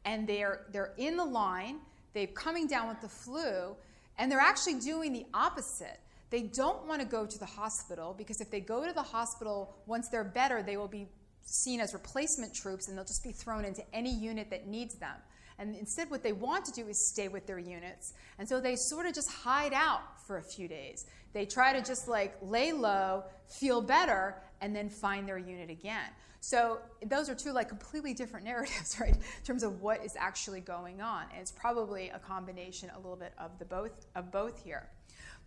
And they're in the line, they're coming down with the flu, and they're actually doing the opposite. They don't want to go to the hospital because if they go to the hospital, once they're better, they will be seen as replacement troops and they'll just be thrown into any unit that needs them. And instead what they want to do is stay with their units. And so they sort of just hide out for a few days. They try to just lay low, feel better, and then find their unit again. So those are two completely different narratives, right, in terms of what is actually going on. And it's probably a combination a little bit of both here.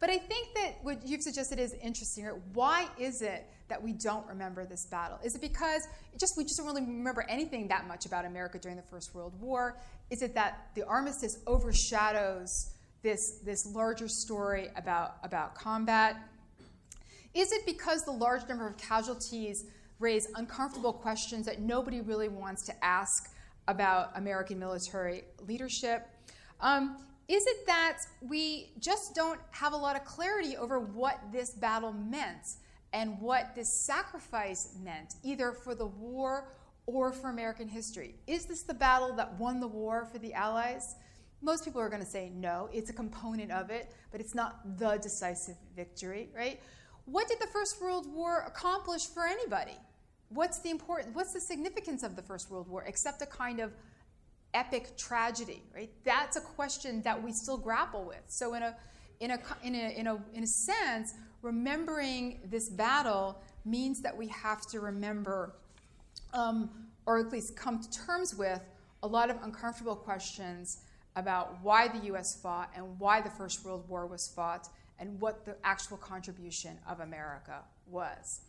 But I think that what you've suggested is interesting. Right? Why is it that we don't remember this battle? Is it because we just don't really remember anything that much about America during the First World War? Is it that the armistice overshadows this larger story about combat? Is it because the large number of casualties raise uncomfortable questions that nobody really wants to ask about American military leadership? Is it that we just don't have a lot of clarity over what this battle meant and what this sacrifice meant, either for the war or for American history? Is this the battle that won the war for the Allies? Most people are going to say no. It's a component of it, but it's not the decisive victory, right? What did the First World War accomplish for anybody? What's the significance of the First World War except a kind of epic tragedy, right? That's a question that we still grapple with. So in a sense, remembering this battle means that we have to remember, or at least come to terms with, a lot of uncomfortable questions about why the U.S. fought and why the First World War was fought and what the actual contribution of America was.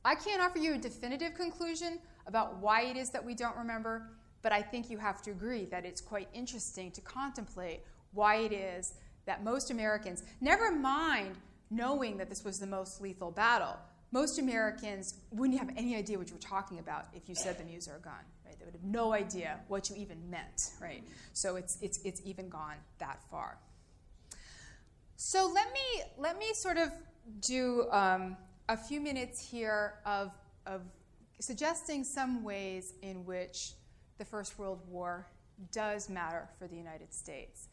I can't offer you a definitive conclusion about why it is that we don't remember, but I think you have to agree that it's quite interesting to contemplate why it is that most Americans, never mind knowing that this was the most lethal battle, most Americans wouldn't have any idea what you were talking about if you said the Meuse Argonne, right? They would have no idea what you even meant, right? So it's even gone that far. So let me sort of do a few minutes here of suggesting some ways in which the First World War does matter for the United States.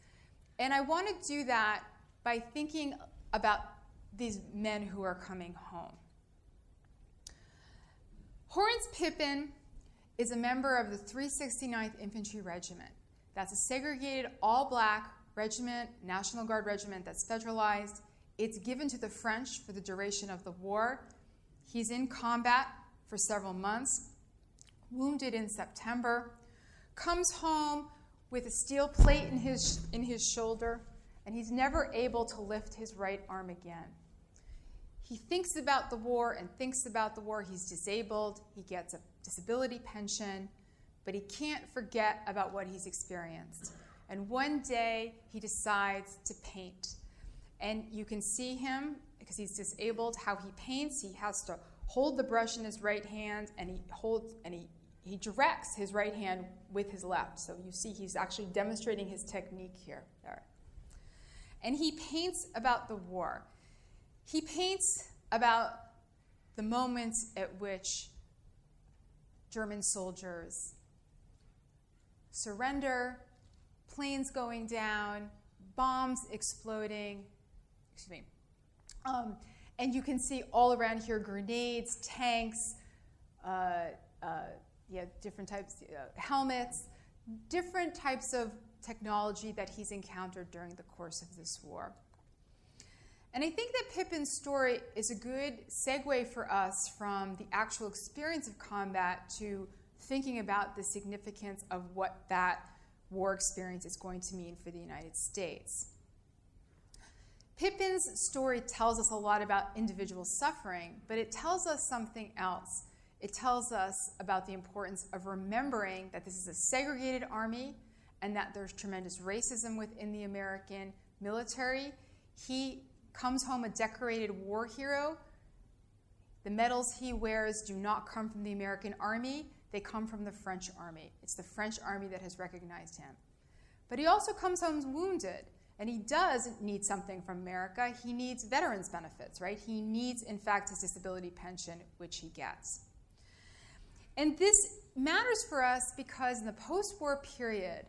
And I want to do that by thinking about these men who are coming home. Horace Pippin is a member of the 369th Infantry Regiment. That's a segregated all-black regiment, National Guard regiment that's federalized. It's given to the French for the duration of the war. He's in combat for several months, wounded in September, comes home with a steel plate in his shoulder, and he's never able to lift his right arm again. He thinks about the war and thinks about the war. He's disabled. He gets a disability pension, but he can't forget about what he's experienced. And one day, he decides to paint. And you can see him, because he's disabled, how he paints. He has to hold the brush in his right hand, and he directs his right hand with his left. So you see he's actually demonstrating his technique here. There. And he paints about the war. He paints about the moments at which German soldiers surrender, planes going down, bombs exploding, and you can see all around here grenades, tanks, different types, helmets, different types of technology that he's encountered during the course of this war. And I think that Pippin's story is a good segue for us from the actual experience of combat to thinking about the significance of what that war experience is going to mean for the United States. Pippin's story tells us a lot about individual suffering, but it tells us something else. It tells us about the importance of remembering that this is a segregated army and that there's tremendous racism within the American military. He comes home a decorated war hero. The medals he wears do not come from the American army. They come from the French army. It's the French army that has recognized him. But he also comes home wounded, and he does need something from America. He needs veterans benefits, right? He needs, in fact, his disability pension, which he gets. And this matters for us because in the post-war period,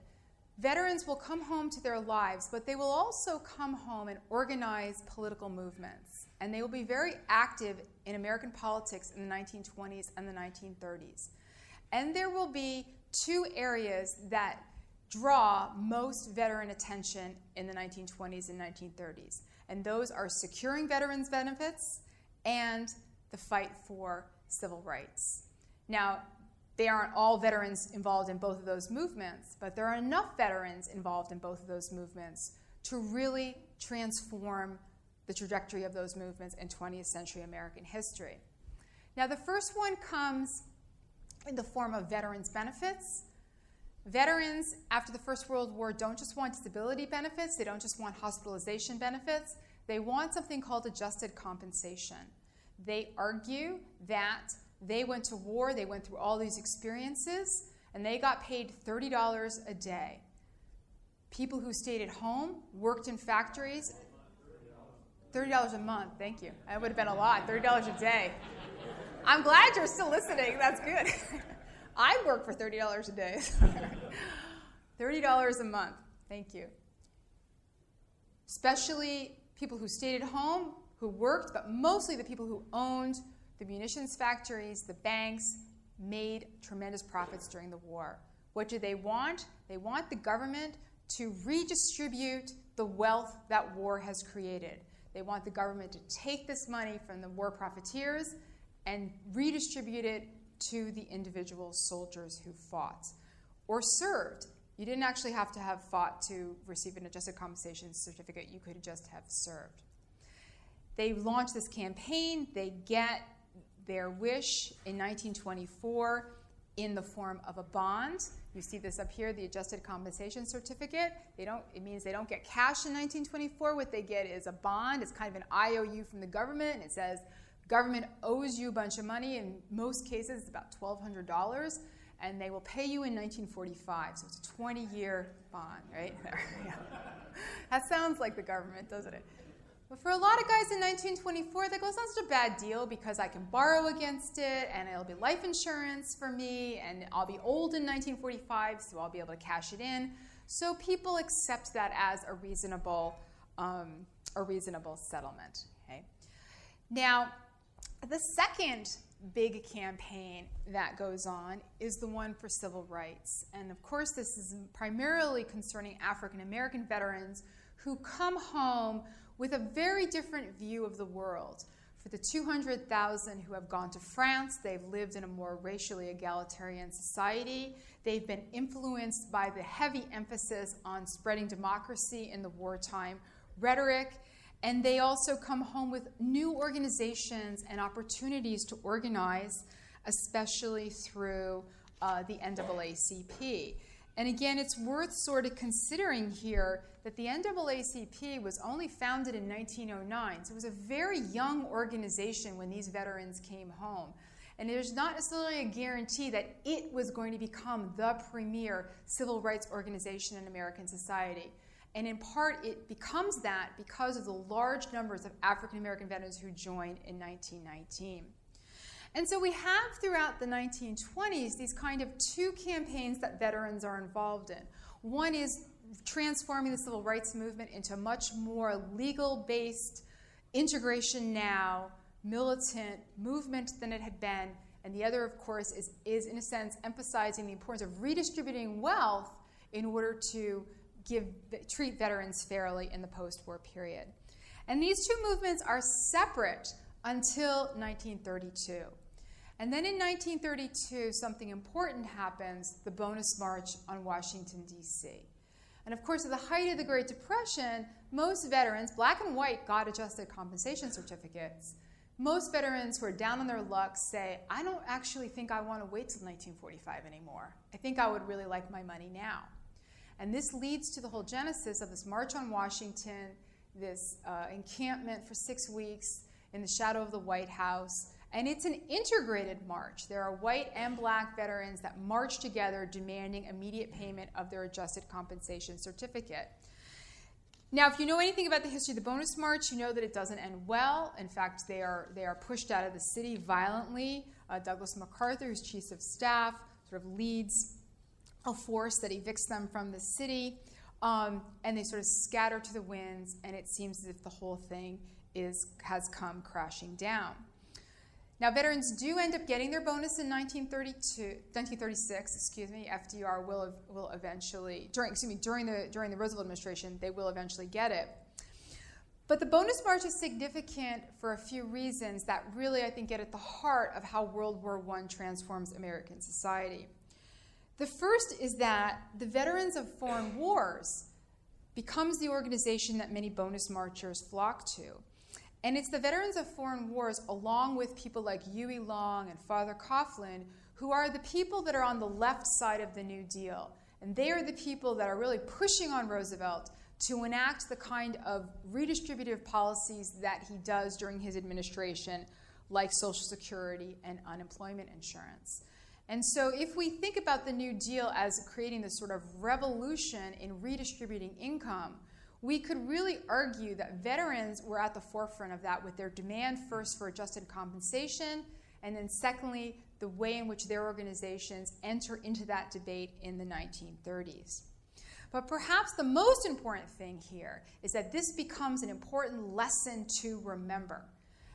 veterans will come home to their lives, but they will also come home and organize political movements. And they will be very active in American politics in the 1920s and the 1930s. And there will be two areas that draw most veteran attention in the 1920s and 1930s. And those are securing veterans' benefits and the fight for civil rights. Now, they aren't all veterans involved in both of those movements, but there are enough veterans involved in both of those movements to really transform the trajectory of those movements in 20th century American history. Now, the first one comes in the form of veterans' benefits. Veterans, after the First World War, don't just want disability benefits. They don't just want hospitalization benefits. They want something called adjusted compensation. They argue that they went to war, they went through all these experiences, and they got paid $30 a day. People who stayed at home, worked in factories, $30 a month, thank you. That would have been a lot, $30 a day. I'm glad you're still listening, that's good. I work for $30 a day. $30 a month, thank you. Especially people who stayed at home, who worked, but mostly the people who owned the munitions factories, the banks, made tremendous profits during the war. What do they want? They want the government to redistribute the wealth that war has created. They want the government to take this money from the war profiteers and redistribute it to the individual soldiers who fought or served. You didn't actually have to have fought to receive an adjusted compensation certificate. You could just have served. They launch this campaign. They get their wish in 1924 in the form of a bond. You see this up here, the adjusted compensation certificate. It means they don't get cash in 1924. What they get is a bond. It's kind of an IOU from the government. And it says, government owes you a bunch of money. In most cases, it's about $1,200. And they will pay you in 1945. So it's a 20-year bond, right? Yeah. That sounds like the government, doesn't it? But for a lot of guys in 1924, they go, it's not such a bad deal because I can borrow against it, and it'll be life insurance for me, and I'll be old in 1945, so I'll be able to cash it in. So people accept that as a reasonable settlement. Okay? Now, the second big campaign that goes on is the one for civil rights. And of course, this is primarily concerning African American veterans who come home with a very different view of the world. For the 200,000 who have gone to France, they've lived in a more racially egalitarian society. They've been influenced by the heavy emphasis on spreading democracy in the wartime rhetoric. And they also come home with new organizations and opportunities to organize, especially through the NAACP. And again, it's worth sort of considering here that the NAACP was only founded in 1909. So it was a very young organization when these veterans came home. And there's not necessarily a guarantee that it was going to become the premier civil rights organization in American society. And in part, it becomes that because of the large numbers of African American veterans who joined in 1919. And so we have throughout the 1920s these kind of two campaigns that veterans are involved in. One is transforming the civil rights movement into a much more legal-based, integration now, militant movement than it had been. And the other, of course, is in a sense emphasizing the importance of redistributing wealth in order to treat veterans fairly in the post-war period. And these two movements are separate until 1932. And then in 1932, something important happens, the Bonus March on Washington, D.C. And of course, at the height of the Great Depression, most veterans, black and white, got adjusted compensation certificates. Most veterans who are down on their luck say, I don't actually think I want to wait till 1945 anymore. I think I would really like my money now. And this leads to the whole genesis of this March on Washington, this encampment for 6 weeks in the shadow of the White House. And it's an integrated march. There are white and black veterans that march together demanding immediate payment of their adjusted compensation certificate. Now, if you know anything about the history of the Bonus March, you know that it doesn't end well. In fact, they are pushed out of the city violently. Douglas MacArthur, who's chief of staff, sort of leads a force that evicts them from the city, and they sort of scatter to the winds, and it seems as if the whole thing has come crashing down. Now, veterans do end up getting their bonus in 1936. FDR will eventually, during the Roosevelt administration, they will eventually get it. But the Bonus March is significant for a few reasons that really, I think, get at the heart of how World War I transforms American society. The first is that the Veterans of Foreign Wars becomes the organization that many bonus marchers flock to. And it's the Veterans of Foreign Wars, along with people like Huey Long and Father Coughlin, who are the people that are on the left side of the New Deal. And they are the people that are really pushing on Roosevelt to enact the kind of redistributive policies that he does during his administration, like Social Security and unemployment insurance. And so if we think about the New Deal as creating this sort of revolution in redistributing income, we could really argue that veterans were at the forefront of that with their demand first for adjusted compensation, and then secondly, the way in which their organizations enter into that debate in the 1930s. But perhaps the most important thing here is that this becomes an important lesson to remember.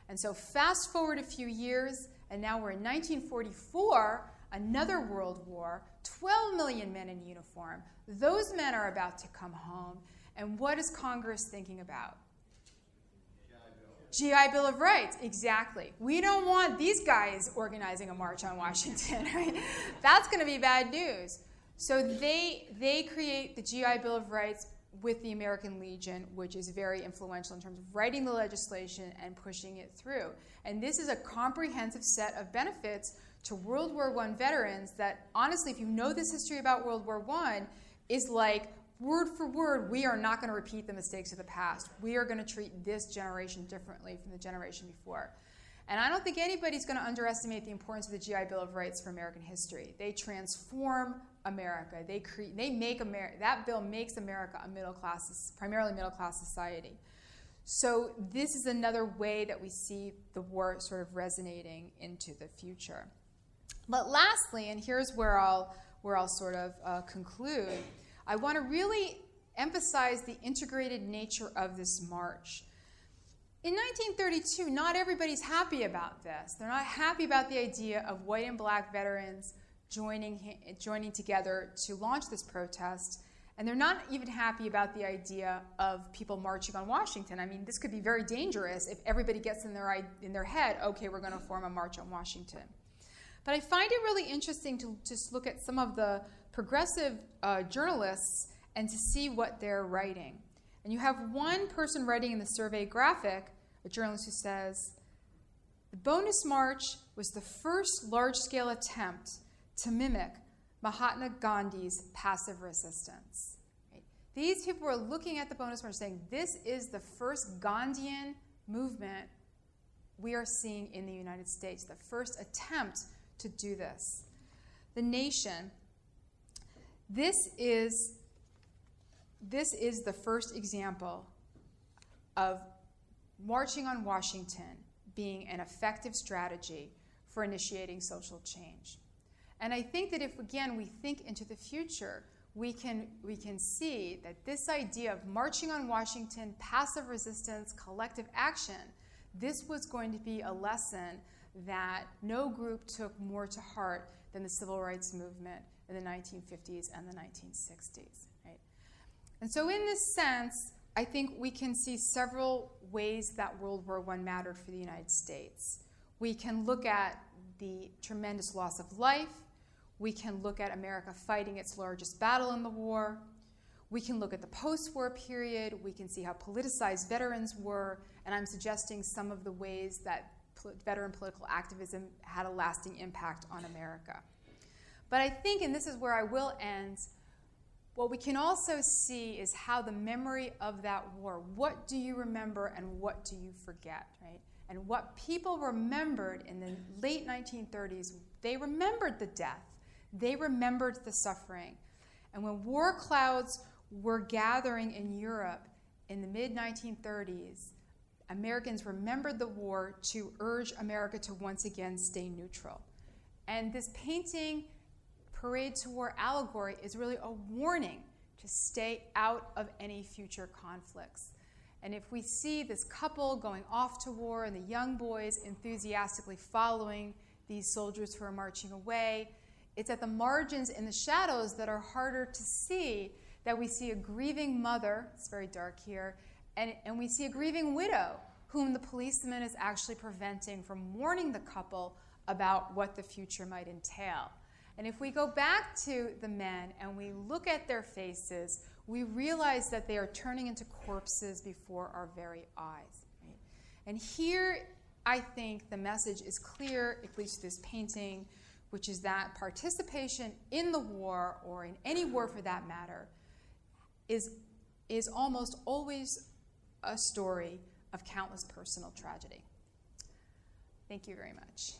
And so fast forward a few years, and now we're in 1944, another world war, 12 million men in uniform. Those men are about to come home. And what is Congress thinking about? GI Bill of Rights, exactly. We don't want these guys organizing a march on Washington, right? That's going to be bad news. So they create the GI Bill of Rights with the American Legion, which is very influential in terms of writing the legislation and pushing it through. And this is a comprehensive set of benefits to World War I veterans that, honestly, if you know this history about World War I, is like, word for word, we are not going to repeat the mistakes of the past. We are going to treat this generation differently from the generation before. And I don't think anybody's going to underestimate the importance of the GI Bill of Rights for American history. They transform America. That bill makes America a primarily middle-class society. So this is another way that we see the war sort of resonating into the future. But lastly, and here's where I'll sort of conclude, I want to really emphasize the integrated nature of this march. In 1932, not everybody's happy about this. They're not happy about the idea of white and black veterans joining together to launch this protest. And they're not even happy about the idea of people marching on Washington. I mean, this could be very dangerous if everybody gets in their head, okay, we're going to form a march on Washington. But I find it really interesting to just look at some of the progressive journalists and to see what they're writing. And you have one person writing in the survey graphic, a journalist who says, the Bonus March was the first large-scale attempt to mimic Mahatma Gandhi's passive resistance. Right? These people were looking at the Bonus March saying, this is the first Gandhian movement we are seeing in the United States, the first attempt to do this. The Nation, this is this is the first example of marching on Washington being an effective strategy for initiating social change. And I think that if, again, we think into the future, we can see that this idea of marching on Washington, passive resistance, collective action, this was going to be a lesson that no group took more to heart than the civil rights movement in the 1950s and the 1960s. Right? And so in this sense, I think we can see several ways that World War I mattered for the United States. We can look at the tremendous loss of life. We can look at America fighting its largest battle in the war. We can look at the post-war period. We can see how politicized veterans were. And I'm suggesting some of the ways that veteran political activism had a lasting impact on America. But I think, and this is where I will end, what we can also see is how the memory of that war, what do you remember and what do you forget, right? And what people remembered in the late 1930s, they remembered the death. They remembered the suffering. And when war clouds were gathering in Europe in the mid-1930s, Americans remembered the war to urge America to once again stay neutral. And this painting, Parade to War allegory, is really a warning to stay out of any future conflicts. And if we see this couple going off to war and the young boys enthusiastically following these soldiers who are marching away, it's at the margins in the shadows that are harder to see that we see a grieving mother, it's very dark here, and we see a grieving widow whom the policeman is actually preventing from warning the couple about what the future might entail. And if we go back to the men and we look at their faces, we realize that they are turning into corpses before our very eyes. Right? And here, I think the message is clear, at least this painting, which is that participation in the war, or in any war for that matter, is almost always a story of countless personal tragedy. Thank you very much.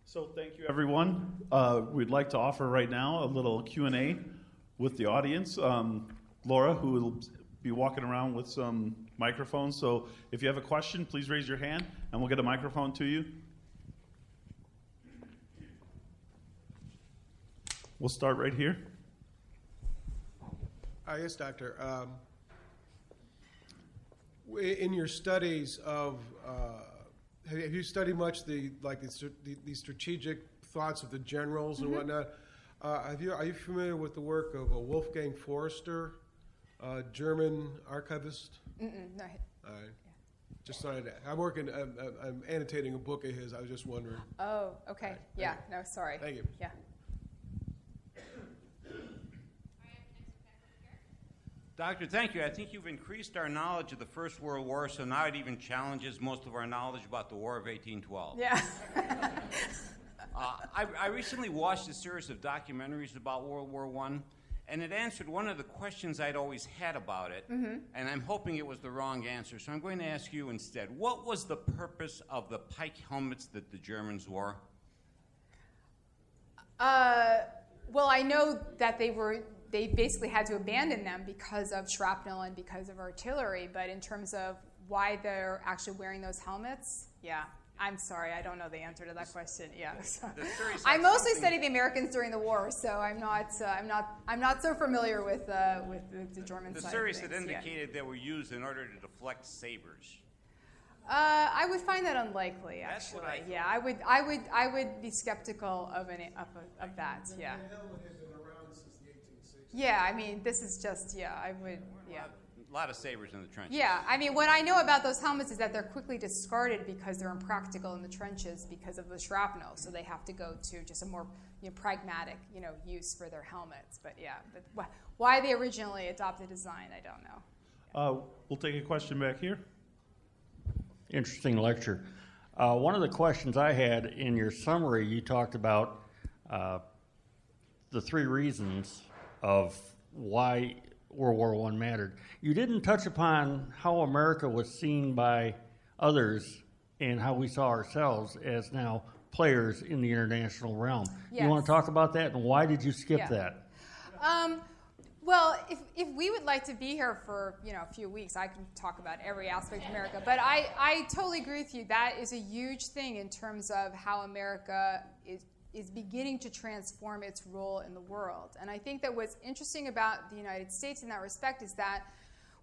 So thank you, everyone. We'd like to offer right now a little Q&A with the audience. Laura, who will be walking around with some microphones. So if you have a question, please raise your hand, and we'll get a microphone to you. We'll start right here. Yes, Doctor. In your studies of, have you studied much the strategic thoughts of the generals and whatnot? Are you familiar with the work of Wolfgang Forster, German archivist? No. All right. Just thought I'm annotating a book of his. I was just wondering. Oh, okay. Right. Yeah. No, sorry. Thank you. Yeah. Doctor, thank you. I think you've increased our knowledge of the First World War, so now it even challenges most of our knowledge about the War of 1812. Yeah. I recently watched a series of documentaries about World War I, and it answered one of the questions I'd always had about it, and I'm hoping it was the wrong answer, so I'm going to ask you instead. What was the purpose of the pike helmets that the Germans wore? Well, I know that they basically had to abandon them because of shrapnel and because of artillery, but in terms of why they're actually wearing those helmets, yeah. I'm sorry, I don't know the answer to that question. Yeah, I mostly studied the Americans during the war, so I'm not so familiar with the German side. The series of had things. indicated they were used in order to deflect sabers. I would find that unlikely, That's actually. what I thought. Yeah, I would be skeptical of that. Yeah. The helmet has been around since the 1860s. Yeah, I mean, this is just I would. Yeah. A lot of sabers in the trenches. Yeah, I mean, what I know about those helmets is that they're quickly discarded because they're impractical in the trenches because of the shrapnel. So they have to go to just a more pragmatic, use for their helmets. But yeah, but why they originally adopted design, I don't know. We'll take a question back here. Interesting lecture. One of the questions I had in your summary, you talked about the three reasons of why World War I mattered. You didn't touch upon how America was seen by others and how we saw ourselves as now players in the international realm. Yes. You want to talk about that, and why did you skip that? Well, if we would like to be here for a few weeks, I can talk about every aspect of America. But I totally agree with you. That is a huge thing in terms of how America is beginning to transform its role in the world. And I think that what's interesting about the United States in that respect is that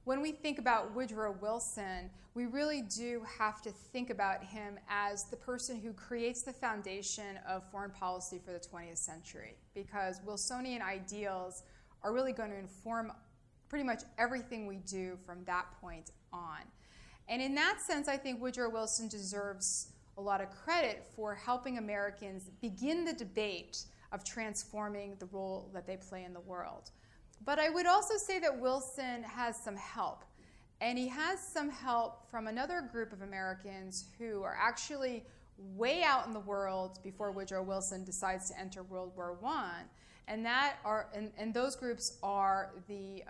when we think about Woodrow Wilson, we really do have to think about him as the person who creates the foundation of foreign policy for the 20th century, because Wilsonian ideals are really going to inform pretty much everything we do from that point on. And in that sense, I think Woodrow Wilson deserves a lot of credit for helping Americans begin the debate of transforming the role that they play in the world. But I would also say that Wilson has some help. And he has some help from another group of Americans who are actually way out in the world before Woodrow Wilson decides to enter World War I. And those groups are the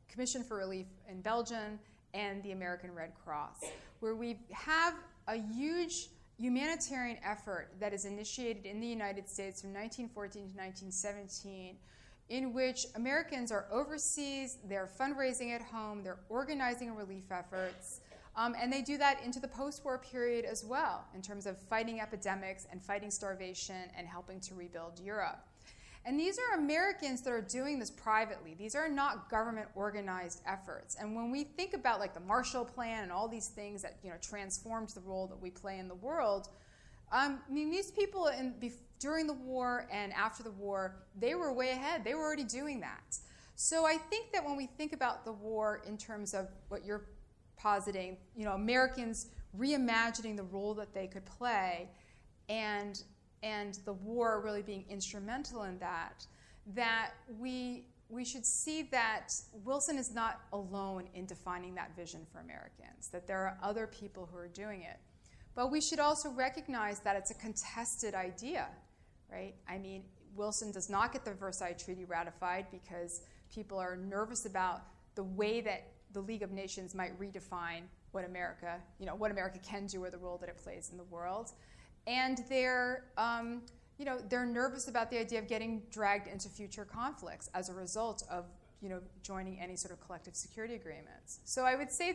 Commission for Relief in Belgium and the American Red Cross, where we have a huge humanitarian effort that is initiated in the United States from 1914 to 1917, in which Americans are overseas, they're fundraising at home, they're organizing relief efforts, and they do that into the post-war period as well, in terms of fighting epidemics and fighting starvation and helping to rebuild Europe. And these are Americans that are doing this privately. These are not government-organized efforts. And when we think about like the Marshall Plan and all these things that transformed the role that we play in the world, these people during the war and after the war, they were way ahead. They were already doing that. So I think that when we think about the war in terms of what you're positing, Americans reimagining the role that they could play, and the war really being instrumental in that we should see that Wilson is not alone in defining that vision for Americans, that there are other people who are doing it. But we should also recognize that it's a contested idea, right? I mean, Wilson does not get the Versailles Treaty ratified because people are nervous about the way that the League of Nations might redefine what America can do or the role that it plays in the world. And they're nervous about the idea of getting dragged into future conflicts as a result of, joining any sort of collective security agreements. So I would say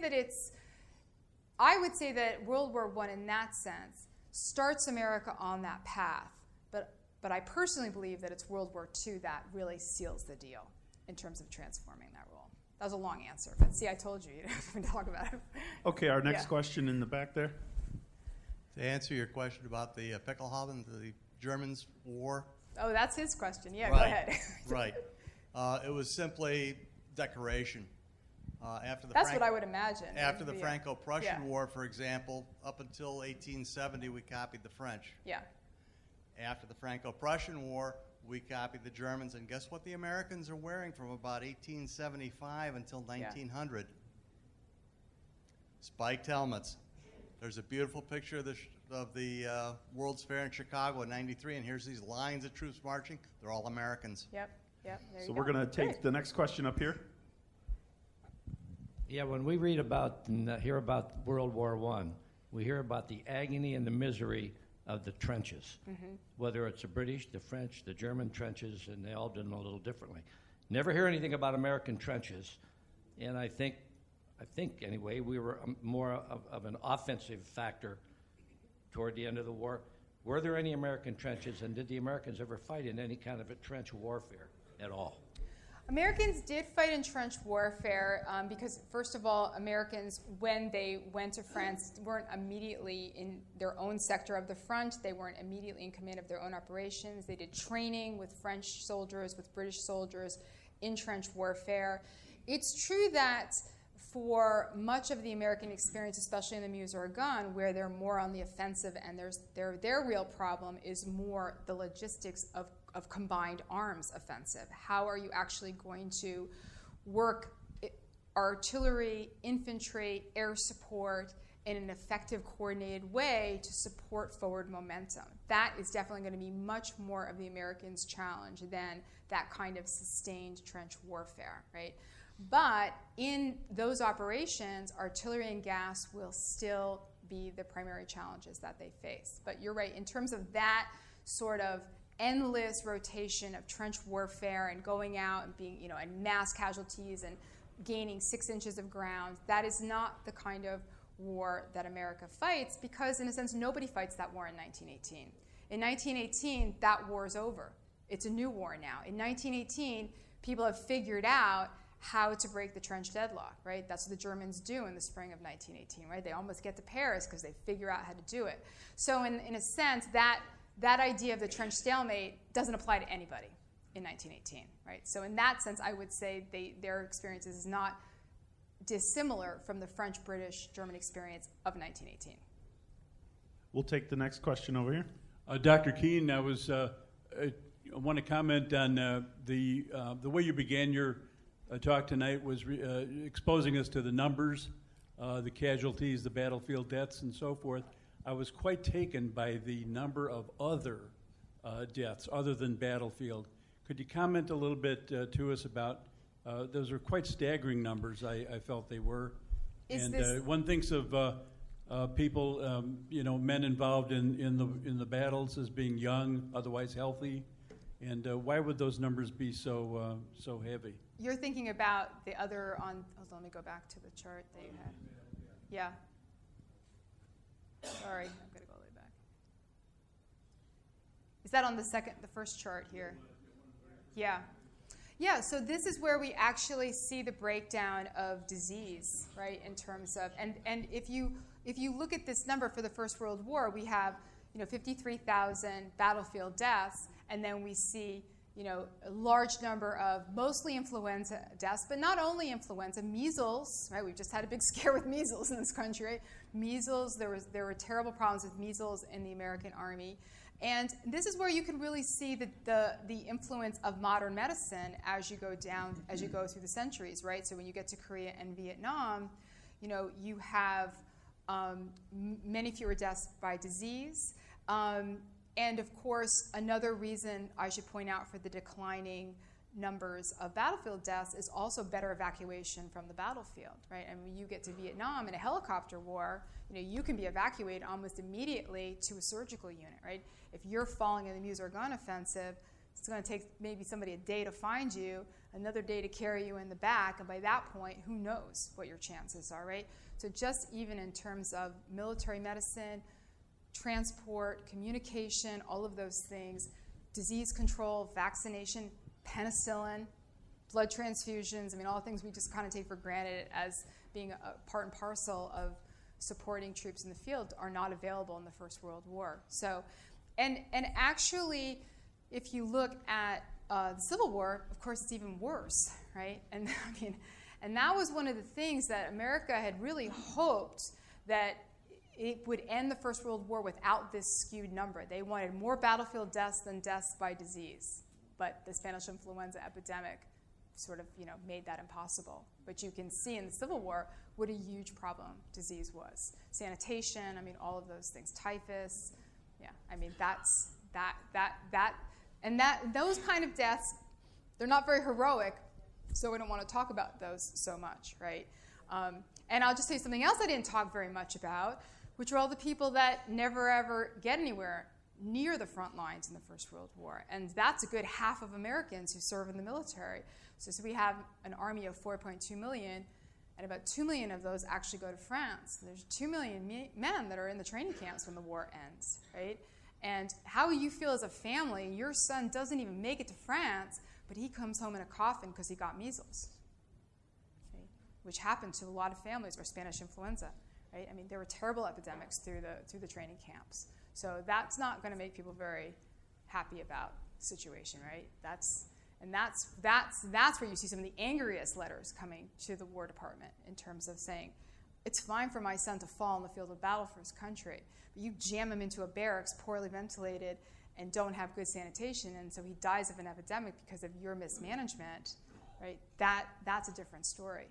that World War I, in that sense, starts America on that path. But I personally believe that it's World War II that really seals the deal in terms of transforming that role. That was a long answer, but see, I told you didn't have to talk about it. Okay, our next question in the back there. To answer your question about the Pickelhaben, the Germans' war. Oh, that's his question. Yeah, right. Go ahead. Right. It was simply decoration. That's what I would imagine. After the Franco-Prussian War, for example, up until 1870, we copied the French. Yeah. After the Franco-Prussian War, we copied the Germans. And guess what the Americans are wearing from about 1875 until 1900? Spiked helmets. There's a beautiful picture of the World's Fair in Chicago in '93, and here's these lines of troops marching. They're all Americans. Yep. So we're going to take the next question up here. Yeah, when we read about and hear about World War I, we hear about the agony and the misery of the trenches, whether it's the British, the French, the German trenches, and they all did them a little differently. Never hear anything about American trenches, and I think anyway, we were more of an offensive factor toward the end of the war. Were there any American trenches, and did the Americans ever fight in any kind of a trench warfare at all? Americans did fight in trench warfare because, first of all, Americans, when they went to France, weren't immediately in their own sector of the front. They weren't immediately in command of their own operations. They did training with French soldiers, with British soldiers in trench warfare. It's true that for much of the American experience, especially in the Meuse Argonne, where they're more on the offensive and their real problem is more the logistics of combined arms offensive. How are you actually going to work artillery, infantry, air support in an effective, coordinated way to support forward momentum? That is definitely going to be much more of the Americans' challenge than that kind of sustained trench warfare, right? But in those operations, artillery and gas will still be the primary challenges that they face. But you're right, in terms of that sort of endless rotation of trench warfare and going out and being, and mass casualties and gaining 6 inches of ground, that is not the kind of war that America fights, because in a sense nobody fights that war in 1918. In 1918, that war is over. It's a new war now. In 1918, people have figured out how to break the trench deadlock, right? That's what the Germans do in the spring of 1918, right? They almost get to Paris because they figure out how to do it. So in a sense, that idea of the trench stalemate doesn't apply to anybody in 1918, right? So in that sense, I would say their experience is not dissimilar from the French, British, German experience of 1918. We'll take the next question over here. Dr. Keene, I want to comment on the way you began your talk tonight was exposing us to the numbers, the casualties, the battlefield deaths, and so forth. I was quite taken by the number of other deaths other than battlefield. Could you comment a little bit to us about those are quite staggering numbers, I felt they were. One thinks of people, men involved in the battles as being young, otherwise healthy. And why would those numbers be so heavy? You're thinking about the other let me go back to the chart that you had. Yeah. Sorry, I'm going to go all the way back. Is that on the first chart here? Yeah. Yeah, so this is where we actually see the breakdown of disease, right, in terms of, and if you look at this number for the First World War, we have, 53,000 battlefield deaths, and then we see, a large number of mostly influenza deaths, but not only influenza, measles, right? We've just had a big scare with measles in this country, right? Measles, there were terrible problems with measles in the American Army. And this is where you can really see the influence of modern medicine as you go through the centuries, right? So when you get to Korea and Vietnam, you have many fewer deaths by disease. And of course, another reason I should point out for the declining numbers of battlefield deaths is also better evacuation from the battlefield, right? And when you get to Vietnam in a helicopter war, you can be evacuated almost immediately to a surgical unit, right? If you're falling in the Meuse Argonne offensive, it's going to take maybe somebody a day to find you, another day to carry you in the back, and by that point, who knows what your chances are, right? So just even in terms of military medicine, transport, communication, all of those things, disease control, vaccination, penicillin, blood transfusions, all things we just kind of take for granted as being a part and parcel of supporting troops in the field are not available in the First World War. So, and actually, if you look at the Civil War, of course, it's even worse, right? And and that was one of the things that America had really hoped that it would end the First World War without this skewed number. They wanted more battlefield deaths than deaths by disease. But the Spanish influenza epidemic sort of, made that impossible. But you can see in the Civil War what a huge problem disease was. Sanitation, all of those things. Typhus, those kind of deaths, they're not very heroic, so we don't want to talk about those so much, right? And I'll just say something else I didn't talk very much about, which are all the people that never ever get anywhere near the front lines in the First World War. And that's a good half of Americans who serve in the military. So we have an army of 4.2 million, and about 2 million of those actually go to France. There's 2 million men that are in the training camps when the war ends, right? And how you feel as a family, your son doesn't even make it to France, but he comes home in a coffin because he got measles, okay? Which happened to a lot of families, or Spanish influenza, right? There were terrible epidemics through the training camps. So that's not going to make people very happy about the situation, right? That's where you see some of the angriest letters coming to the War Department in terms of saying, it's fine for my son to fall in the field of battle for his country, but you jam him into a barracks, poorly ventilated, and don't have good sanitation, and so he dies of an epidemic because of your mismanagement, right? That's a different story.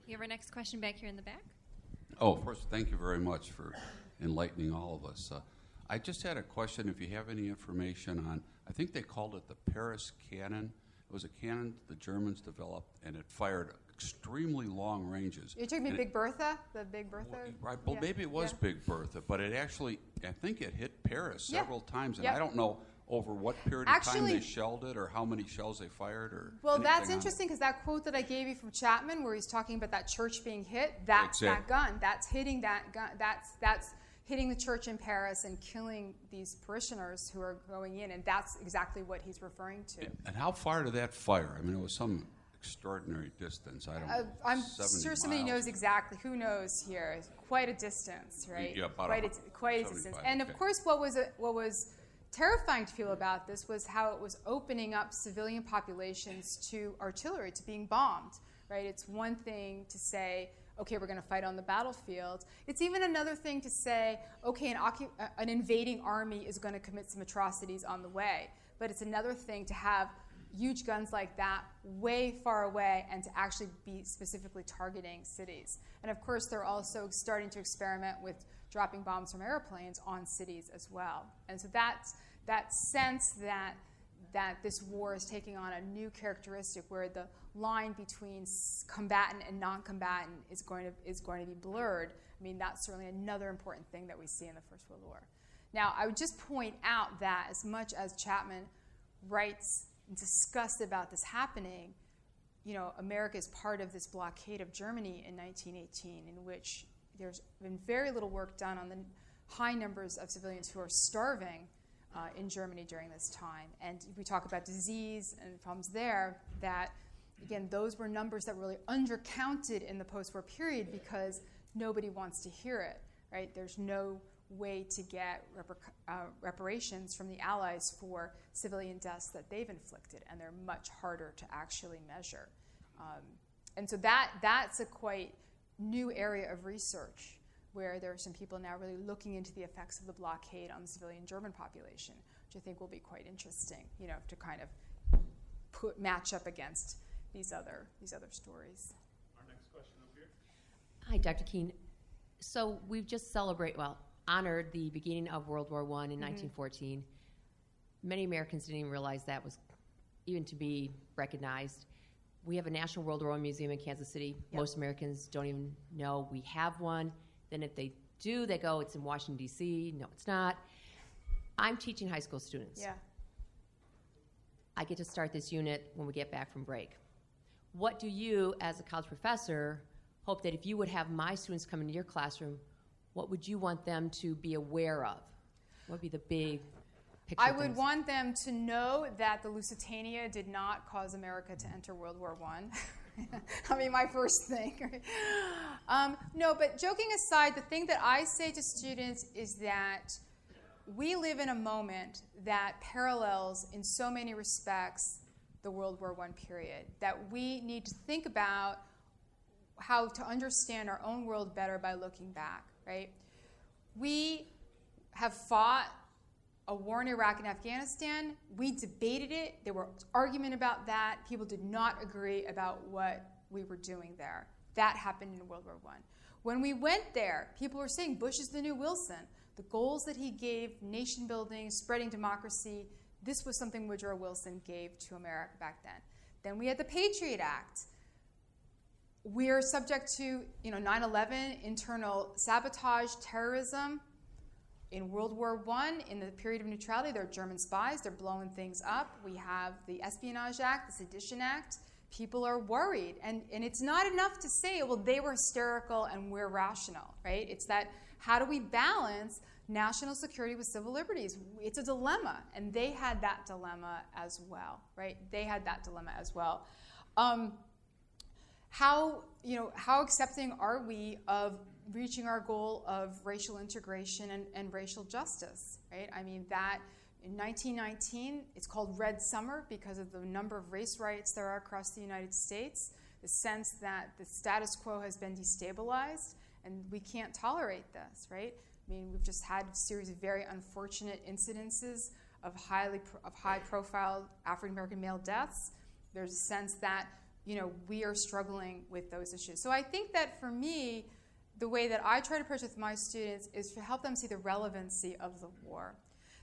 We have our next question back here in the back. Oh, first, thank you very much for enlightening all of us. I just had a question, if you have any information on, I think they called it the Paris Cannon. It was a cannon the Germans developed, and it fired extremely long ranges. You're talking about And Big Bertha, the Big Bertha? Right, well, Yeah. maybe it was Yeah. Big Bertha, but it actually, I think it hit Paris Yeah. several times, and Yep. I don't know over what period of time Actually- they shelled it or how many shells they fired or Well, anything that's on it. interesting because that quote that I gave you from Chapman, where he's talking about that church being hit, that's that gun. That's hitting that gun. That's hitting the church in Paris and killing these parishioners who are going in, and that's exactly what he's referring to. And how far did that fire? I mean, it was some extraordinary distance. I don't know. I'm 70 sure somebody miles. knows exactly. Who knows here? It's quite a distance, right? Yeah, about quite a distance. 75, And okay. of course, what was terrifying to feel about this was how it was opening up civilian populations to artillery, to being bombed, right? It's one thing to say, okay, we're going to fight on the battlefield. It's even another thing to say, okay, an invading army is going to commit some atrocities on the way. But it's another thing to have huge guns like that way far away and to actually be specifically targeting cities. And of course, they're also starting to experiment with dropping bombs from airplanes on cities as well. And so that's that sense that this war is taking on a new characteristic where the line between combatant and non-combatant is going to be blurred. I mean, that's certainly another important thing that we see in the First World War. Now, I would just point out that as much as Chapman writes and discussed about this happening, you know, America is part of this blockade of Germany in 1918, in which there's been very little work done on the high numbers of civilians who are starving in Germany during this time. And we talk about disease and problems there, that, again, those were numbers that were really undercounted in the post-war period because nobody wants to hear it, right? There's no way to get reparations from the Allies for civilian deaths that they've inflicted, and they're much harder to actually measure. And so that's a quite new area of research where there are some people now really looking into the effects of the blockade on the civilian German population, which I think will be quite interesting, you know, to kind of match up against these other stories. Our next question up here. Hi, Dr. Keene. So we've just honored the beginning of World War I in 1914. Many Americans didn't even realize that was even to be recognized. We have a National World War I Museum in Kansas City. Yep. Most Americans don't even know we have one. Then if they do, they go, it's in Washington, D.C. No, it's not. I'm teaching high school students. Yeah. I get to start this unit when we get back from break. What do you, as a college professor, hope that if you would have my students come into your classroom, what would you want them to be aware of? What would be the big picture I would things? want them to know that the Lusitania did not cause America to enter World War I. I mean, my first thing. Right? No, but joking aside, the thing that I say to students is that we live in a moment that parallels, in so many respects, the World War I period, that we need to think about how to understand our own world better by looking back, right? We have fought a war in Iraq and Afghanistan. We debated it. There was argument about that. People did not agree about what we were doing there. That happened in World War I. When we went there, people were saying Bush is the new Wilson. The goals that he gave, nation building, spreading democracy, this was something Woodrow Wilson gave to America back then. Then we had the Patriot Act. We are subject to 9/11, internal sabotage, terrorism. In World War I, in the period of neutrality, there are German spies. They're blowing things up. We have the Espionage Act, the Sedition Act. People are worried. And it's not enough to say, well, they were hysterical and we're rational, right? It's that, how do we balance national security with civil liberties? It's a dilemma. And they had that dilemma as well, right? They had that dilemma as well. How accepting are we of reaching our goal of racial integration and racial justice, right? I mean, that in 1919, it's called Red Summer because of the number of race riots there are across the United States, the sense that the status quo has been destabilized, and we can't tolerate this, right? I mean, we've just had a series of very unfortunate incidences of high-profile African-American male deaths. There's a sense that, we are struggling with those issues. So I think that for me, the way that I try to approach with my students is to help them see the relevancy of the war.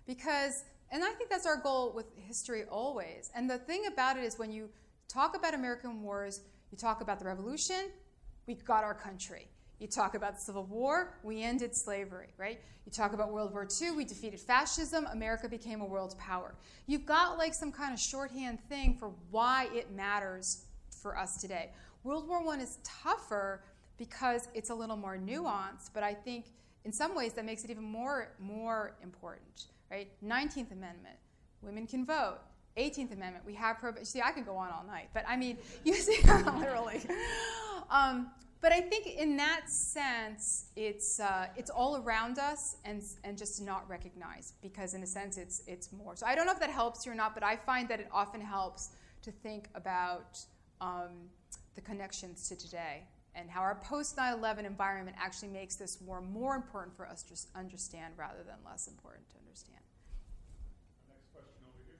because, and I think that's our goal with history always. And the thing about it is when you talk about American wars, you talk about the Revolution, we got our country. You talk about the Civil War, we ended slavery, right? You talk about World War II, we defeated fascism, America became a world power. You've got like some kind of shorthand thing for why it matters for us today. World War I is tougher because it's a little more nuanced, but I think in some ways that makes it even more important, right? 19th Amendment, women can vote. 18th Amendment, we have prohibition. See, I could go on all night, but I mean, you see, literally. But I think in that sense, it's all around us and just not recognized because in a sense it's more. So I don't know if that helps you or not, but I find that it often helps to think about the connections to today and how our post 9/11 environment actually makes this war more important for us to understand rather than less important to understand. Next question over here.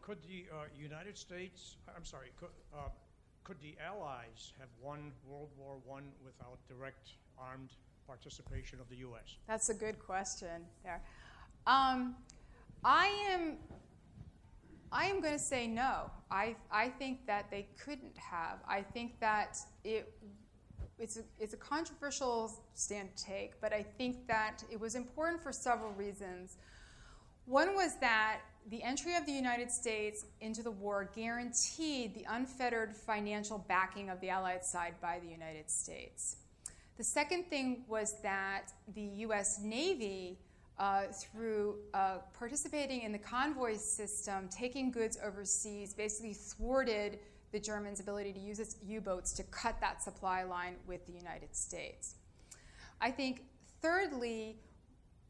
Could the United States, could the Allies have won World War I without direct armed participation of the U.S.? That's a good question there. I am going to say no. I think that they couldn't have. I think that it's a controversial stand to take, but I think that it was important for several reasons. One was that the entry of the United States into the war guaranteed the unfettered financial backing of the Allied side by the United States. The second thing was that the U.S. Navy, through participating in the convoy system, taking goods overseas, basically thwarted the Germans' ability to use its U-boats to cut that supply line with the United States. I think, thirdly,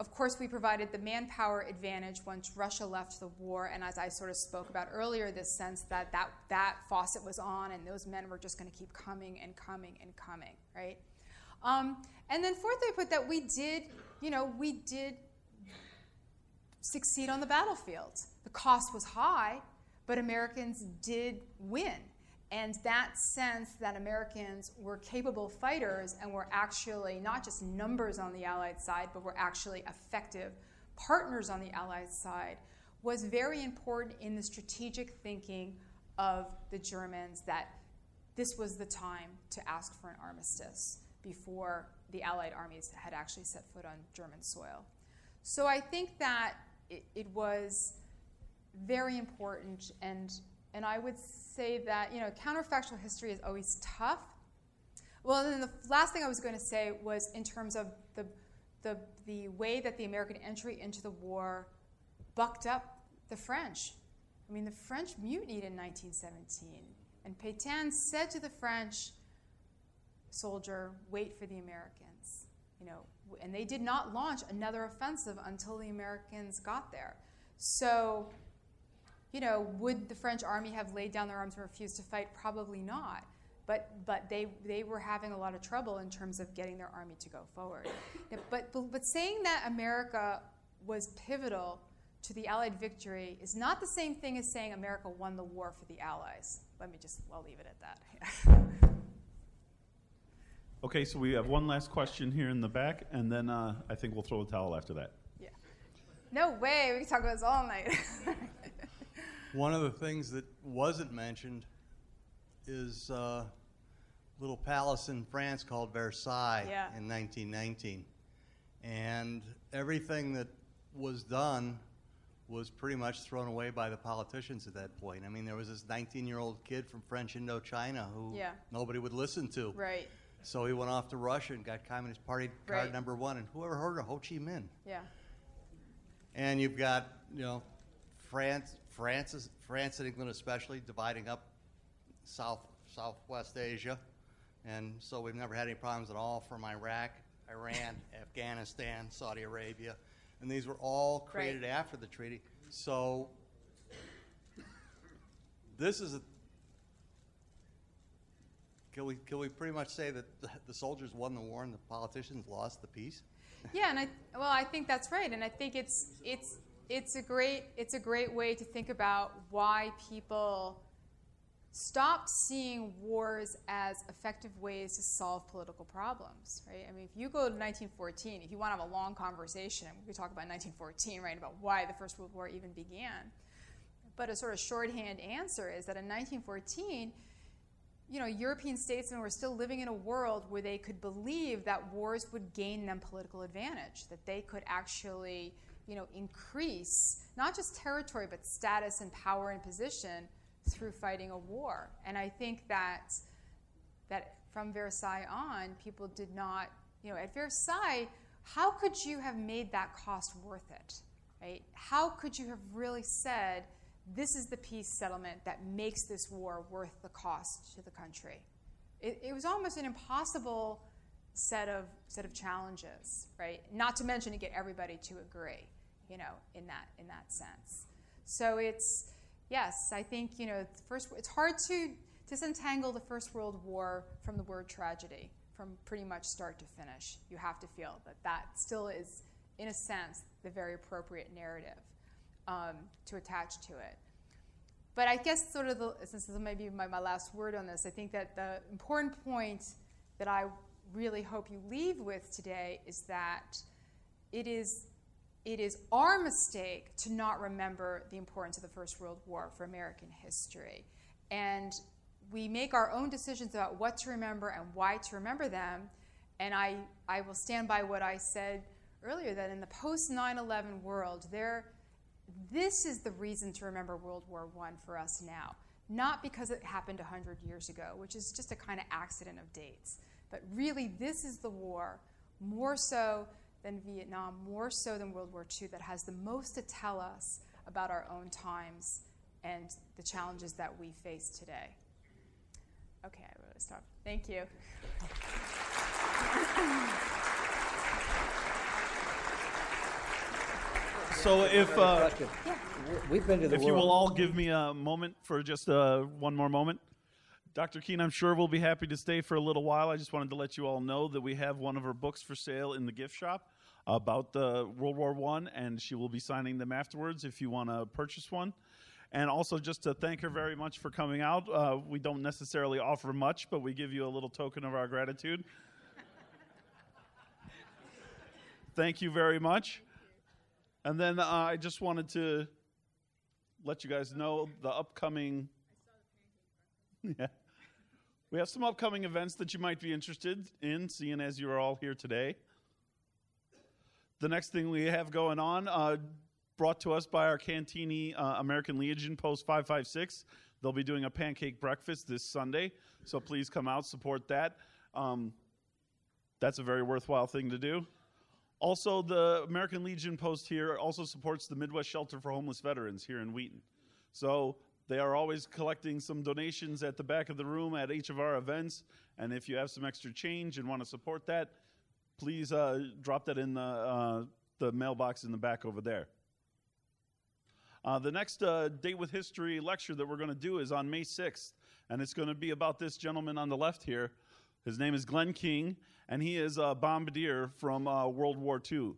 of course, we provided the manpower advantage once Russia left the war, and as I sort of spoke about earlier, this sense that that faucet was on and those men were just going to keep coming and coming and coming, right? And then fourthly, I put that we did succeed on the battlefield. The cost was high, but Americans did win. And that sense that Americans were capable fighters and were actually not just numbers on the Allied side, but were actually effective partners on the Allied side was very important in the strategic thinking of the Germans that this was the time to ask for an armistice before the Allied armies had actually set foot on German soil. So I think that it was very important, and I would say that, counterfactual history is always tough. Well, then the last thing I was going to say was in terms of the way that the American entry into the war bucked up the French. I mean, the French mutinied in 1917, and Pétain said to the French soldier, "Wait for the Americans." And they did not launch another offensive until the Americans got there. So, would the French army have laid down their arms and refused to fight? Probably not. But they were having a lot of trouble in terms of getting their army to go forward. But saying that America was pivotal to the Allied victory is not the same thing as saying America won the war for the Allies. I'll leave it at that. Okay, so we have one last question here in the back, and then I think we'll throw a towel after that. Yeah. No way. We can talk about this all night. One of the things that wasn't mentioned is a little palace in France called Versailles in 1919. And everything that was done was pretty much thrown away by the politicians at that point. I mean, there was this 19-year-old kid from French Indochina who nobody would listen to. Right. So he went off to Russia and got Communist Party card number 1. And whoever heard of Ho Chi Minh? Yeah. And you've got, France and England especially dividing up Southwest Asia. And so we've never had any problems at all from Iraq, Iran, Afghanistan, Saudi Arabia. And these were all created after the treaty. So this is Can we pretty much say that the soldiers won the war and the politicians lost the peace? Yeah, and I think that's right, and I think it's a great way to think about why people stopped seeing wars as effective ways to solve political problems, right? I mean, if you go to 1914, if you want to have a long conversation, we could talk about 1914, right, about why the First World War even began. But a sort of shorthand answer is that in 1914, European statesmen were still living in a world where they could believe that wars would gain them political advantage, that they could actually, increase not just territory, but status and power and position through fighting a war. And I think that from Versailles on, people did not, at Versailles, how could you have made that cost worth it, right? How could you have really said, this is the peace settlement that makes this war worth the cost to the country? It was almost an impossible set of challenges, right? Not to mention to get everybody to agree, in that sense. So yes, I think it's hard to disentangle the First World War from the word tragedy, from pretty much start to finish. You have to feel that still is, in a sense, the very appropriate narrative to attach to it. But I guess since this may be my last word on this, I think that the important point that I really hope you leave with today is that it is our mistake to not remember the importance of the First World War for American history. And we make our own decisions about what to remember and why to remember them. And I will stand by what I said earlier, that in the post-9/11 world, this is the reason to remember World War I for us now. Not because it happened 100 years ago, which is just a kind of accident of dates. But really, this is the war, more so than Vietnam, more so than World War II, that has the most to tell us about our own times and the challenges that we face today. Okay, I really stopped. Thank you. So we've been to the if you will all give me a moment for just one more moment. Dr. Keene, I'm sure we'll be happy to stay for a little while. I just wanted to let you all know that we have one of her books for sale in the gift shop about the World War I, and she will be signing them afterwards if you want to purchase one. And also just to thank her very much for coming out. We don't necessarily offer much, but we give you a little token of our gratitude. Thank you very much. And then I just wanted to let you guys know the upcoming... Yeah. We have some upcoming events that you might be interested in, seeing as you are all here today. The next thing we have going on, brought to us by our Cantini American Legion Post 556. They'll be doing a pancake breakfast this Sunday, so please come out, support that. That's a very worthwhile thing to do. Also, the American Legion Post here also supports the Midwest Shelter for Homeless Veterans here in Wheaton. So they are always collecting some donations at the back of the room at each of our events. And if you have some extra change and want to support that, please drop that in the mailbox in the back over there. The next Date with History lecture that we're going to do is on May 6th. And it's going to be about this gentleman on the left here. His name is Glenn King, and he is a bombardier from World War II.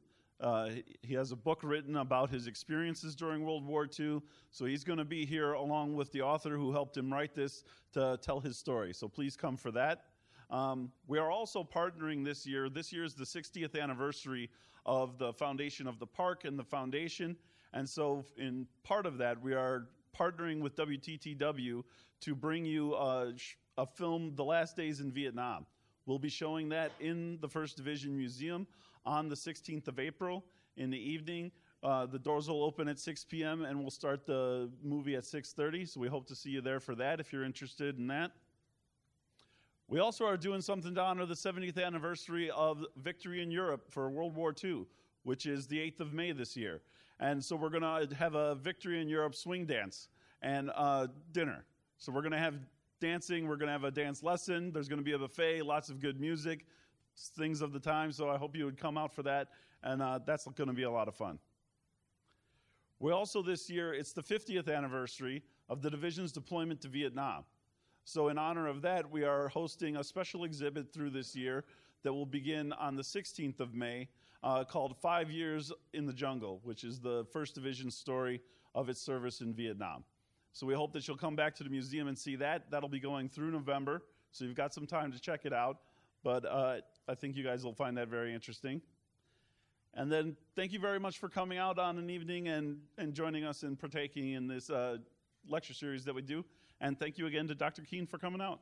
He has a book written about his experiences during World War II, so he's going to be here along with the author who helped him write this to tell his story. So please come for that. We are also partnering this year. This year is the 60th anniversary of the foundation of the park and the foundation, and so in part of that, we are partnering with WTTW to bring you a film, The Last Days in Vietnam. We'll be showing that in the 1st Division Museum on the 16th of April in the evening. The doors will open at 6 p.m. and we'll start the movie at 6:30, so we hope to see you there for that if you're interested in that. We also are doing something to honor the 70th anniversary of Victory in Europe for World War II, which is the 8th of May this year. And so we're going to have a Victory in Europe swing dance and dinner. So we're going to have dancing, we're going to have a dance lesson, there's going to be a buffet, lots of good music, things of the time, so I hope you would come out for that, and that's going to be a lot of fun. We also this year, it's the 50th anniversary of the division's deployment to Vietnam. So in honor of that, we are hosting a special exhibit through this year that will begin on the 16th of May called 5 Years in the Jungle, which is the 1st Division story of its service in Vietnam. So we hope that you'll come back to the museum and see that. That'll be going through November, so you've got some time to check it out. But I think you guys will find that very interesting. And then thank you very much for coming out on an evening and joining us and partaking in this lecture series that we do. And thank you again to Dr. Keene for coming out.